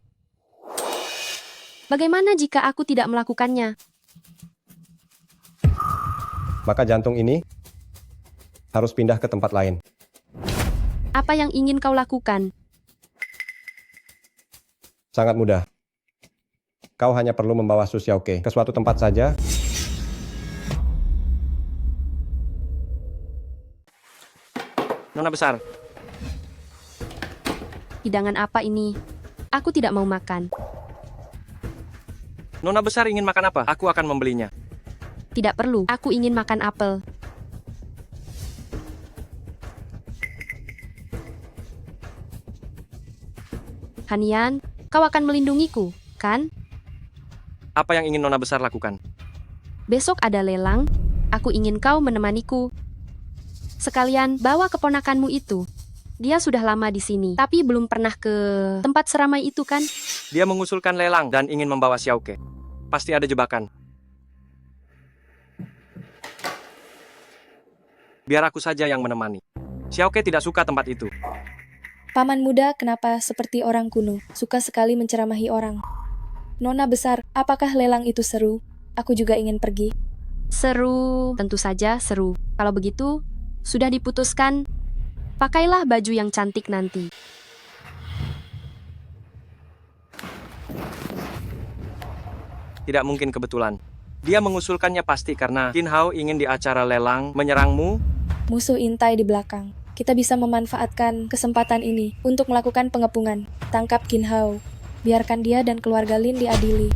Bagaimana jika aku tidak melakukannya? Maka jantung ini harus pindah ke tempat lain. Apa yang ingin kau lakukan? Sangat mudah. Kau hanya perlu membawa Su Xiaoke ke suatu tempat saja. Nona besar, Hidangan apa ini? Aku tidak mau makan. Nona besar ingin makan apa? Aku akan membelinya. Tidak perlu, aku ingin makan apel. Hanian, kau akan melindungiku, kan? Apa yang ingin Nona besar lakukan? Besok ada lelang, aku ingin kau menemaniku. Sekalian bawa keponakanmu itu. Dia sudah lama di sini, tapi belum pernah ke tempat seramai itu kan? Dia mengusulkan lelang dan ingin membawa Xiaoke. Pasti ada jebakan. Biar aku saja yang menemani. Xiaoke tidak suka tempat itu. Paman muda kenapa seperti orang kuno, suka sekali menceramahi orang. Nona besar, apakah lelang itu seru? Aku juga ingin pergi. Seru, tentu saja seru. Kalau begitu, sudah diputuskan, pakailah baju yang cantik nanti. Tidak mungkin kebetulan. Dia mengusulkannya pasti karena Qin Hao ingin di acara lelang menyerangmu. Musuh intai di belakang. Kita bisa memanfaatkan kesempatan ini untuk melakukan pengepungan. Tangkap Qin Hao. Biarkan dia dan keluarga Lin diadili.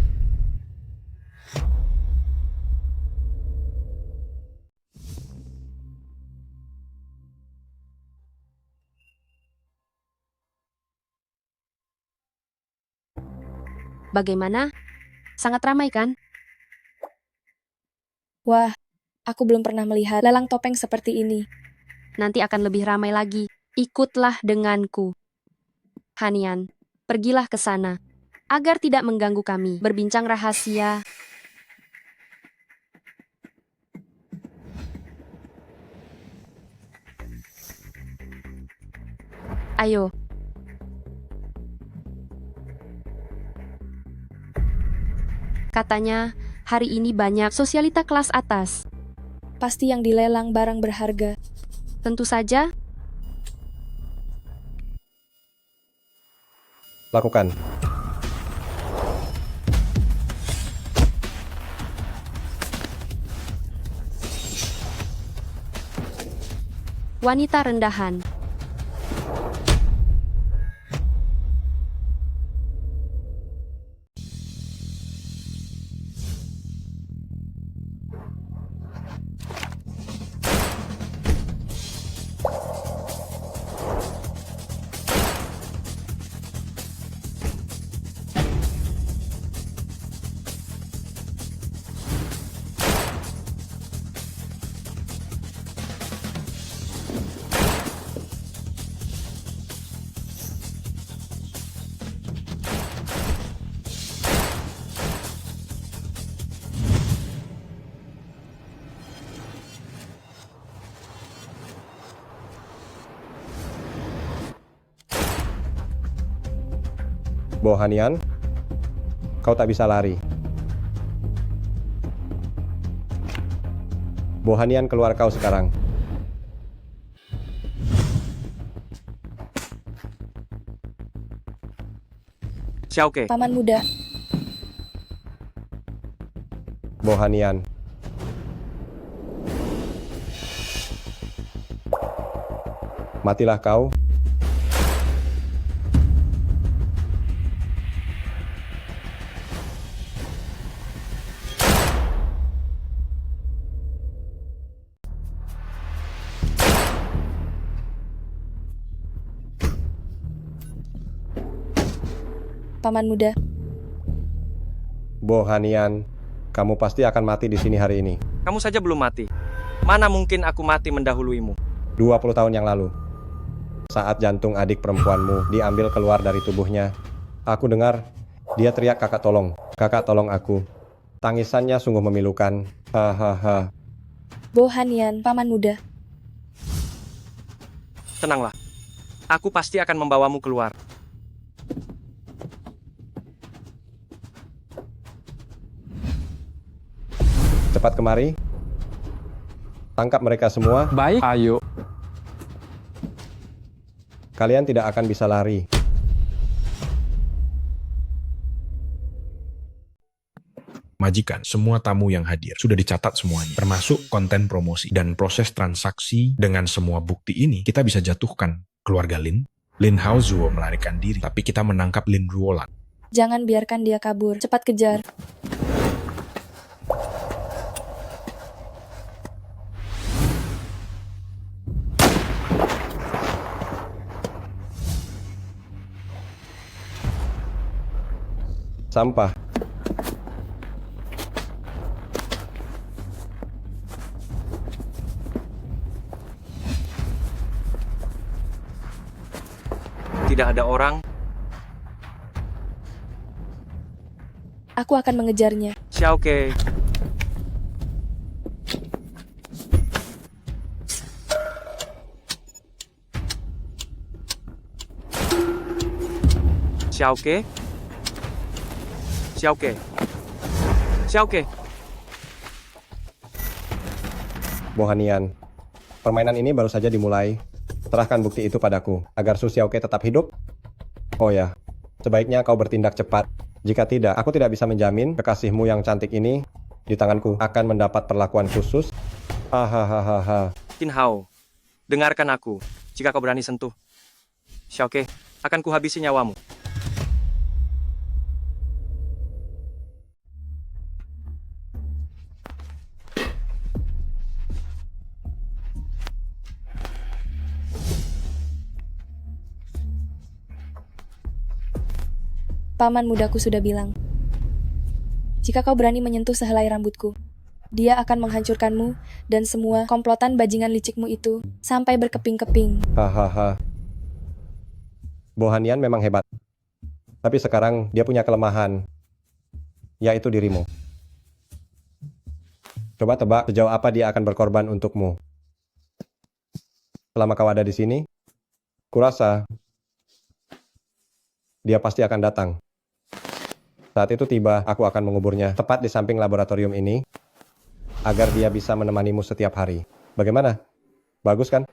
Bagaimana? Sangat ramai kan? Wah, aku belum pernah melihat lelang topeng seperti ini. Nanti akan lebih ramai lagi. Ikutlah denganku. Hanian, pergilah ke sana. Agar tidak mengganggu kami berbincang rahasia. Ayo. Katanya, hari ini banyak sosialita kelas atas. Pasti yang dilelang barang berharga. Tentu saja. Lakukan. Wanita rendahan. Bohanian, kau tak bisa lari. Bohanian, keluar kau sekarang. Xiaoke. Paman muda. Bohanian. Matilah kau. Paman muda. Bohanian, kamu pasti akan mati di sini hari ini. Kamu saja belum mati. Mana mungkin aku mati mendahuluimu? 20 tahun yang lalu, saat jantung adik perempuanmu diambil keluar dari tubuhnya, aku dengar dia teriak, kakak tolong aku. Tangisannya sungguh memilukan. Hahaha. Bohanian, paman muda. Tenanglah. Aku pasti akan membawamu keluar. Cepat kemari. Tangkap mereka semua. Baik, ayo. Kalian tidak akan bisa lari. Majikan, semua tamu yang hadir sudah dicatat semuanya, termasuk konten promosi dan proses transaksi. Dengan semua bukti ini, kita bisa jatuhkan keluarga Lin. Lin Haozuo melarikan diri, tapi kita menangkap Lin Ruolan. Jangan biarkan dia kabur. Cepat kejar. Sampah. Tidak ada orang. Aku akan mengejarnya. Xiaoke. Xiaoke. Xiaoke. Xiaoke. Bohanian. Permainan ini baru saja dimulai. Serahkan bukti itu padaku, agar Su Xiaoke tetap hidup. Oh ya, sebaiknya kau bertindak cepat. Jika tidak, aku tidak bisa menjamin kekasihmu yang cantik ini di tanganku akan mendapat perlakuan khusus. Hahaha. Qin Hao, dengarkan aku. Jika kau berani sentuh Xiaoke, akan kuhabisi nyawamu. Paman mudaku sudah bilang, jika kau berani menyentuh sehelai rambutku, dia akan menghancurkanmu dan semua komplotan bajingan licikmu itu sampai berkeping-keping. Hahaha. Bohanian memang hebat. Tapi sekarang dia punya kelemahan, yaitu dirimu. Coba tebak sejauh apa dia akan berkorban untukmu. Selama kau ada di sini, kurasa dia pasti akan datang. Saat itu tiba, aku akan menguburnya tepat di samping laboratorium ini, agar dia bisa menemanimu setiap hari. Bagaimana? Bagus kan?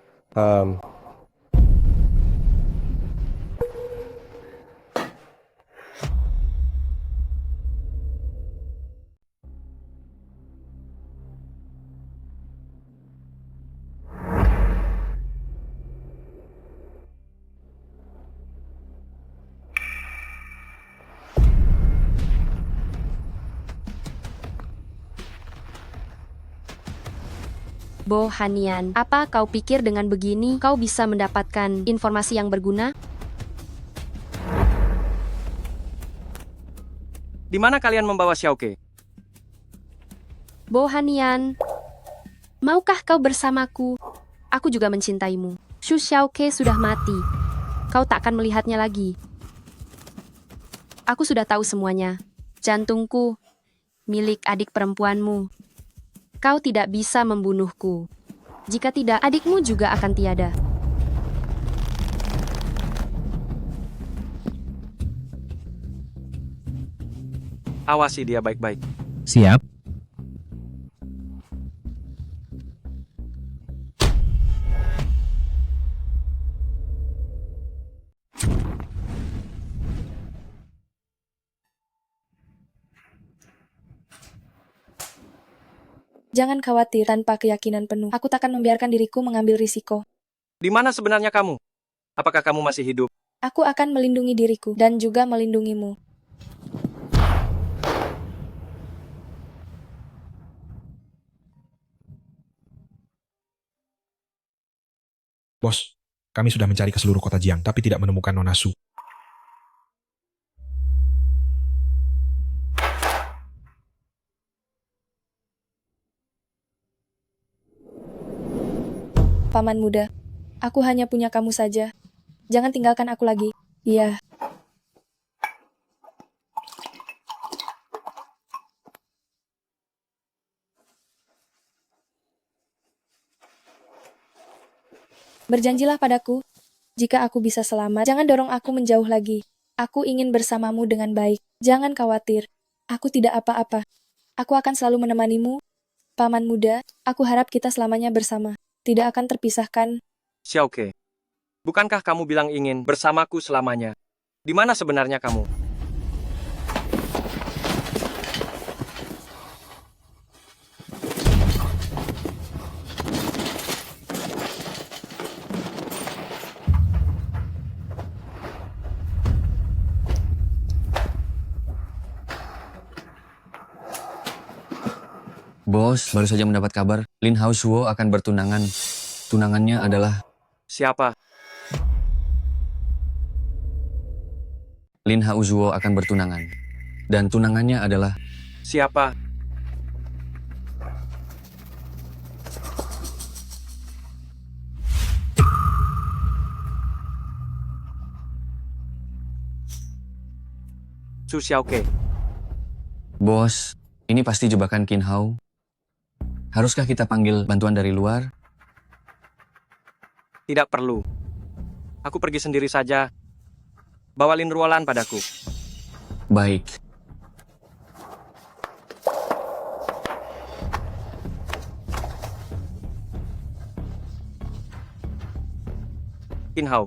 Bohanian, apa kau pikir dengan begini kau bisa mendapatkan informasi yang berguna? Di mana kalian membawa Xiaoke? Bohanian, maukah kau bersamaku? Aku juga mencintaimu. Su Xiaoke sudah mati. Kau tak akan melihatnya lagi. Aku sudah tahu semuanya. Jantungku, milik adik perempuanmu. Kau tidak bisa membunuhku. Jika tidak, adikmu juga akan tiada. Awasi dia baik-baik. Siap. Jangan khawatir, tanpa keyakinan penuh. Aku takkan membiarkan diriku mengambil risiko. Di mana sebenarnya kamu? Apakah kamu masih hidup? Aku akan melindungi diriku dan juga melindungimu. Bos, kami sudah mencari ke seluruh kota Jiang, tapi tidak menemukan Nona Su. Paman muda, aku hanya punya kamu saja. Jangan tinggalkan aku lagi. Iya. Berjanjilah padaku, jika aku bisa selamat, jangan dorong aku menjauh lagi. Aku ingin bersamamu dengan baik. Jangan khawatir, aku tidak apa-apa. Aku akan selalu menemanimu Paman muda, aku harap kita selamanya bersama. Tidak akan terpisahkan. Xiaoke, bukankah kamu bilang ingin bersamaku selamanya? Di mana sebenarnya kamu? Bos, baru saja mendapat kabar, Lin Hao Zuo akan bertunangan. Tunangannya adalah Siapa? Lin Hao Zuo akan bertunangan. Dan tunangannya adalah Siapa? Su Xiaoke. Bos, ini pasti jebakan Qin Hao. Haruskah kita panggil bantuan dari luar? Tidak perlu. Aku pergi sendiri saja. Bawa Lin Ruolan padaku. Baik. Qin Hao.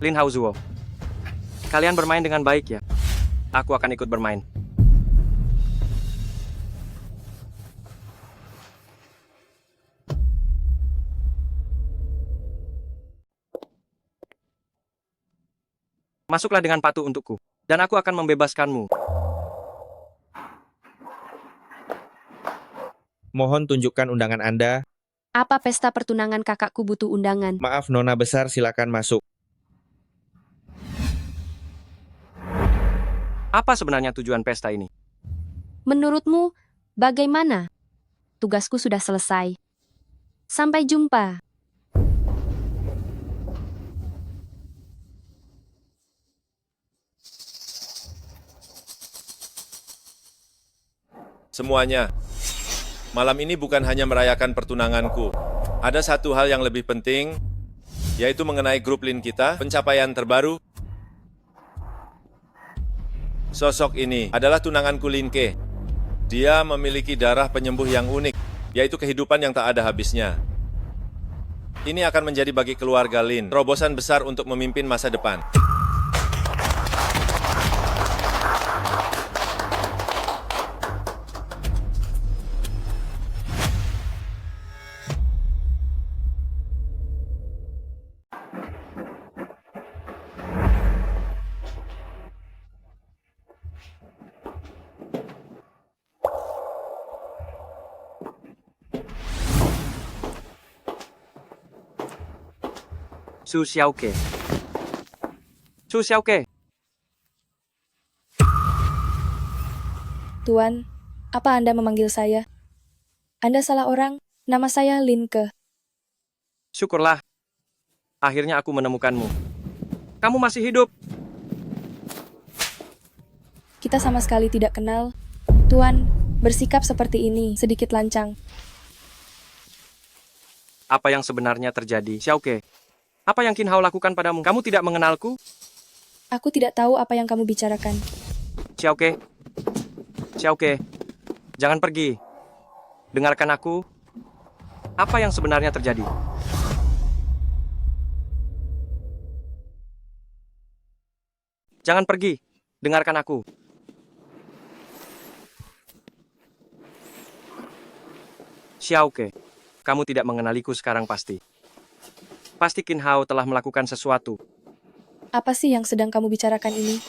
Lin Hao Zuo. Kalian bermain dengan baik ya. Aku akan ikut bermain. Masuklah dengan patuh untukku, dan aku akan membebaskanmu. Mohon tunjukkan undangan Anda. Apa pesta pertunangan kakakku butuh undangan? Maaf, Nona besar, silakan masuk. Apa sebenarnya tujuan pesta ini? Menurutmu, bagaimana? Tugasku sudah selesai. Sampai jumpa. Semuanya, malam ini bukan hanya merayakan pertunanganku. Ada satu hal yang lebih penting, yaitu mengenai grup Lin kita, pencapaian terbaru. Sosok ini adalah tunanganku Lin Ke. Dia memiliki darah penyembuh yang unik, yaitu kehidupan yang tak ada habisnya. Ini akan menjadi bagi keluarga Lin terobosan besar untuk memimpin masa depan. Su Xiaoke. Su Xiaoke. Tuan, apa Anda memanggil saya? Anda salah orang, nama saya Lin Ke. Syukurlah. Akhirnya aku menemukanmu. Kamu masih hidup. Kita sama sekali tidak kenal. Tuan, bersikap seperti ini sedikit lancang. Apa yang sebenarnya terjadi, Xiaoke? Apa yang Qin Hao lakukan padamu? Kamu tidak mengenalku? Aku tidak tahu apa yang kamu bicarakan. Xiaoke. Xiaoke. Jangan pergi. Dengarkan aku. Apa yang sebenarnya terjadi? Jangan pergi. Dengarkan aku. Xiaoke. Kamu tidak mengenaliku sekarang pasti. Pasti Qin Hao telah melakukan sesuatu. Apa sih yang sedang kamu bicarakan ini?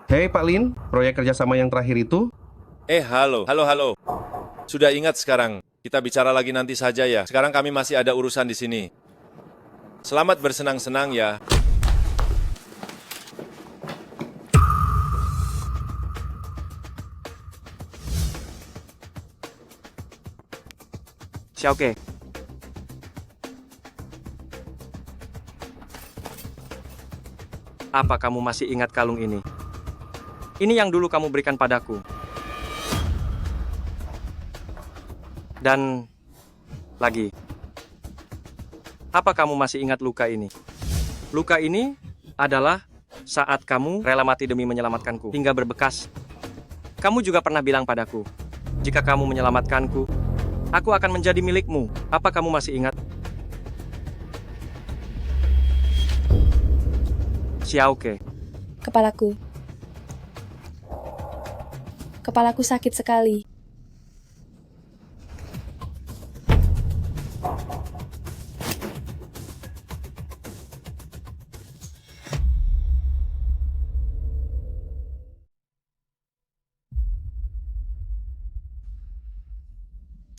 Hei Pak Lin, proyek kerjasama yang terakhir itu? Halo. Sudah ingat sekarang, kita bicara lagi nanti saja ya. Sekarang kami masih ada urusan di sini. Selamat bersenang-senang ya. Xiaoke. Apa kamu masih ingat kalung ini? Ini yang dulu kamu berikan padaku. Dan lagi. Apa kamu masih ingat luka ini? Luka ini adalah Saat kamu rela mati demi menyelamatkanku hingga berbekas, kamu juga pernah bilang padaku, jika kamu menyelamatkanku, aku akan menjadi milikmu. Apa kamu masih ingat? Xiaoke. Kepalaku. Kepalaku sakit sekali.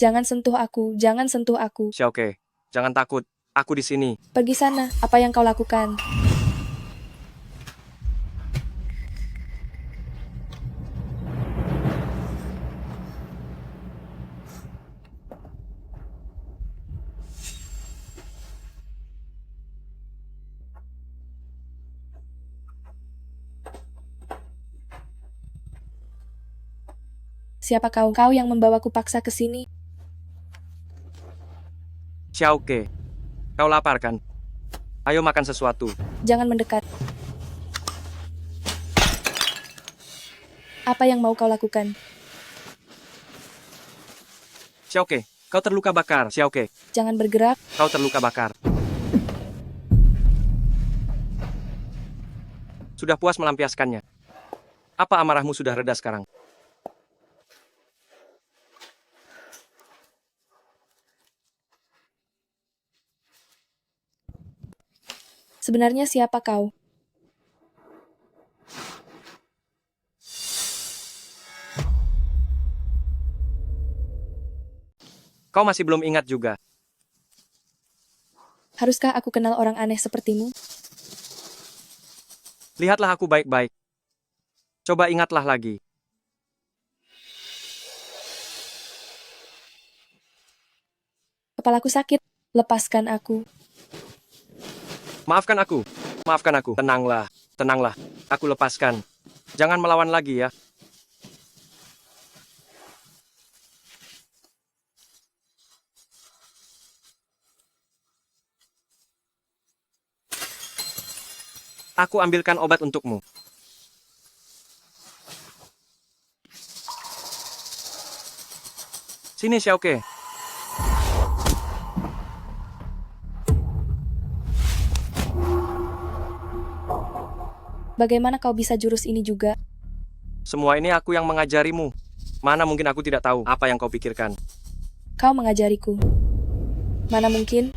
Jangan sentuh aku, jangan sentuh aku. Xiaoke, jangan takut. Aku di sini. Pergi sana, apa yang kau lakukan? Siapa kau? Kau yang membawaku paksa ke sini. Xiaoke, kau lapar kan? Ayo makan sesuatu. Jangan mendekat. Apa yang mau kau lakukan? Xiaoke, kau terluka bakar. Xiaoke, Jangan bergerak. kau terluka bakar. Sudah puas melampiaskannya. Apa amarahmu sudah reda sekarang? Sebenarnya siapa kau? Kau masih belum ingat juga. Haruskah aku kenal orang aneh sepertimu? Lihatlah aku baik-baik. Coba ingatlah lagi. Kepalaku sakit. Lepaskan aku. Maafkan aku. Maafkan aku. Tenanglah. Tenanglah. Aku lepaskan. Jangan melawan lagi ya. Aku ambilkan obat untukmu. Sini, Xiaoke. Bagaimana kau bisa jurus ini juga? Semua ini aku yang mengajarimu. Mana mungkin aku tidak tahu apa yang kau pikirkan. Kau mengajariku. Mana mungkin?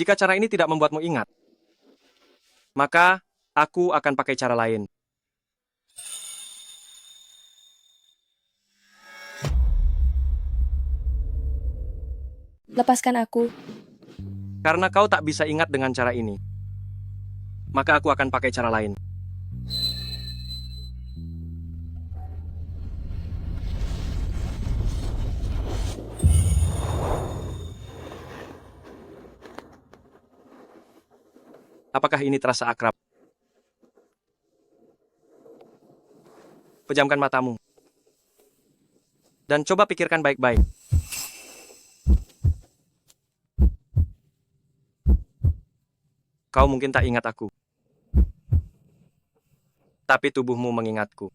Jika cara ini tidak membuatmu ingat, maka aku akan pakai cara lain. Lepaskan aku. Karena kau tak bisa ingat dengan cara ini, maka aku akan pakai cara lain. Apakah ini terasa akrab? Pejamkan matamu. Dan coba pikirkan baik-baik. Kau mungkin tak ingat aku. Tapi tubuhmu mengingatku.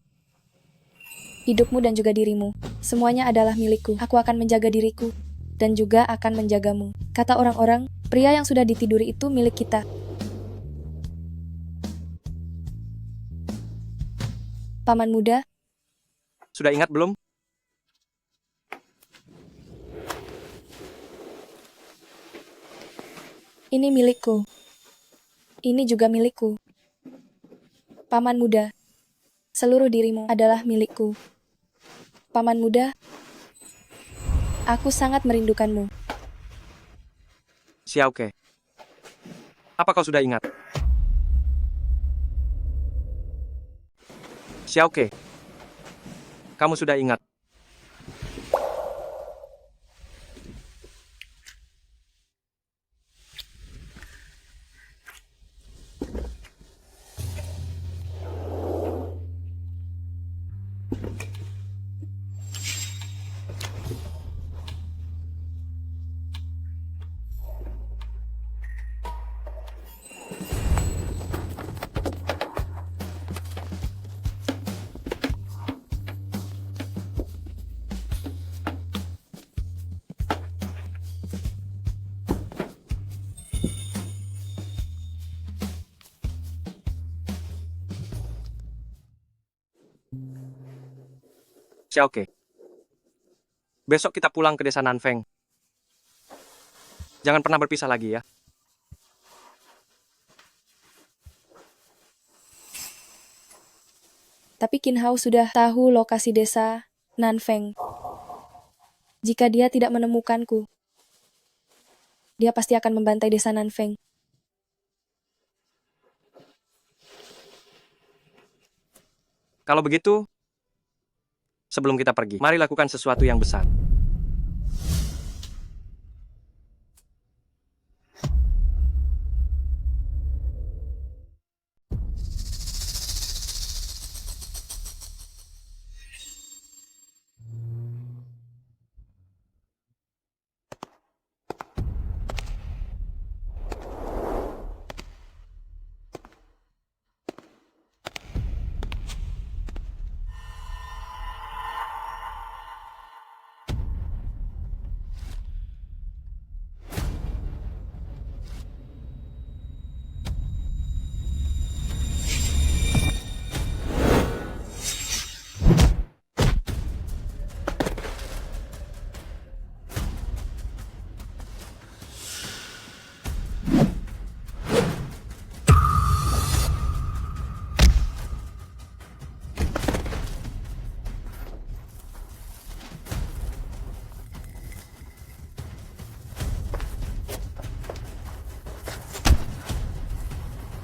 Hidupmu dan juga dirimu. Semuanya adalah milikku. Aku akan menjaga diriku. Dan juga akan menjagamu. Kata orang-orang, pria yang sudah ditiduri itu milik kita. Paman muda, Sudah ingat belum? ini milikku. Ini juga milikku. Paman muda, seluruh dirimu adalah milikku. Paman muda, aku sangat merindukanmu. Xiaoke, apa kau sudah ingat? Xiaoke, kamu sudah ingat? Xiaoke, besok kita pulang ke desa Nanfeng. Jangan pernah berpisah lagi ya. Tapi Qin Hao sudah tahu lokasi desa Nanfeng. Jika dia tidak menemukanku, dia pasti akan membantai desa Nanfeng. Kalau begitu, sebelum kita pergi, mari lakukan sesuatu yang besar.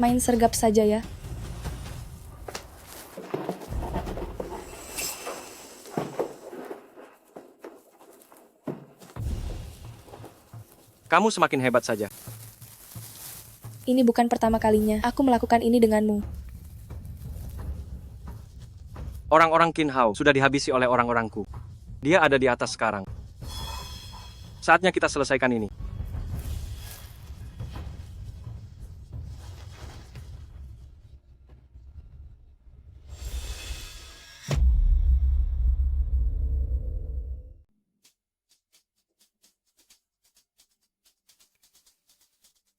Main sergap saja ya. Kamu semakin hebat saja. Ini bukan pertama kalinya aku melakukan ini denganmu. Orang-orang Qin Hao sudah dihabisi oleh orang-orangku. Dia ada di atas sekarang. Saatnya kita selesaikan ini.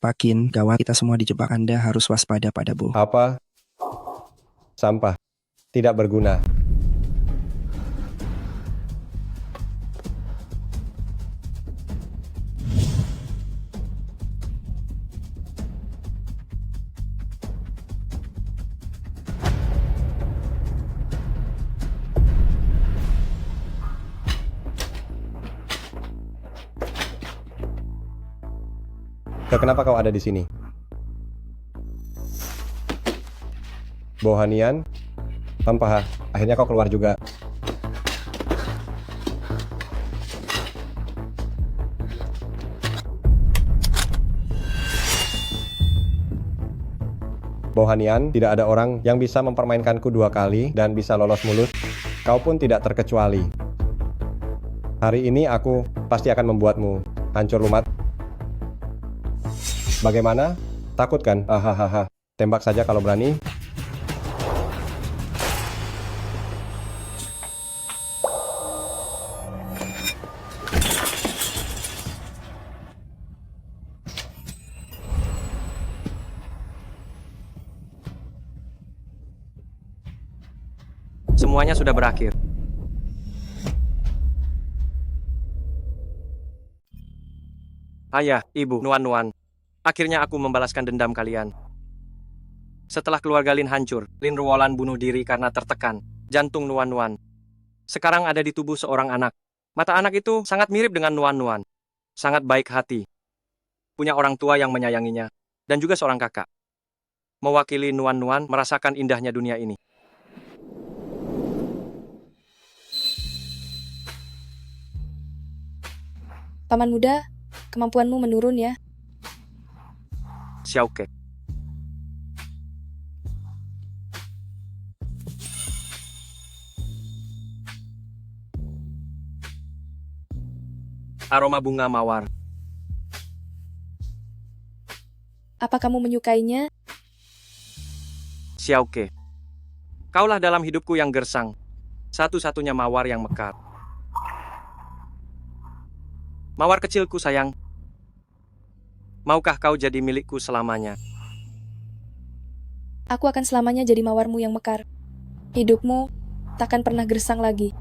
Pak Qin, gawat, kita semua dijebak. Anda harus waspada pada Bu. Apa? Sampah. Tidak berguna. Kenapa kau ada di sini? Bohanian? Tanpa, akhirnya kau keluar juga. Bohanian, tidak ada orang yang bisa mempermainkanku 2 kali dan bisa lolos mulus. Kau pun tidak terkecuali. Hari ini aku pasti akan membuatmu hancur lumat. Bagaimana? Takut kan? Hahaha. Tembak saja kalau berani. Semuanya sudah berakhir. Ayah, ibu, Nuan-Nuan. Akhirnya aku membalaskan dendam kalian. Setelah keluarga Lin hancur, Lin Ruolan bunuh diri karena tertekan. Jantung Nuan-Nuan sekarang ada di tubuh seorang anak. Mata anak itu sangat mirip dengan Nuan-Nuan. Sangat baik hati. Punya orang tua yang menyayanginya. Dan juga seorang kakak. Mewakili Nuan-Nuan merasakan indahnya dunia ini. Paman muda, kemampuanmu menurun ya. Xiaoke. Aroma bunga mawar. Apa kamu menyukainya? Xiaoke. Kaulah dalam hidupku yang gersang. Satu-satunya mawar yang mekar. Mawar kecilku sayang. Maukah kau jadi milikku selamanya? Aku akan selamanya jadi mawarmu yang mekar. Hidupmu takkan pernah gersang lagi.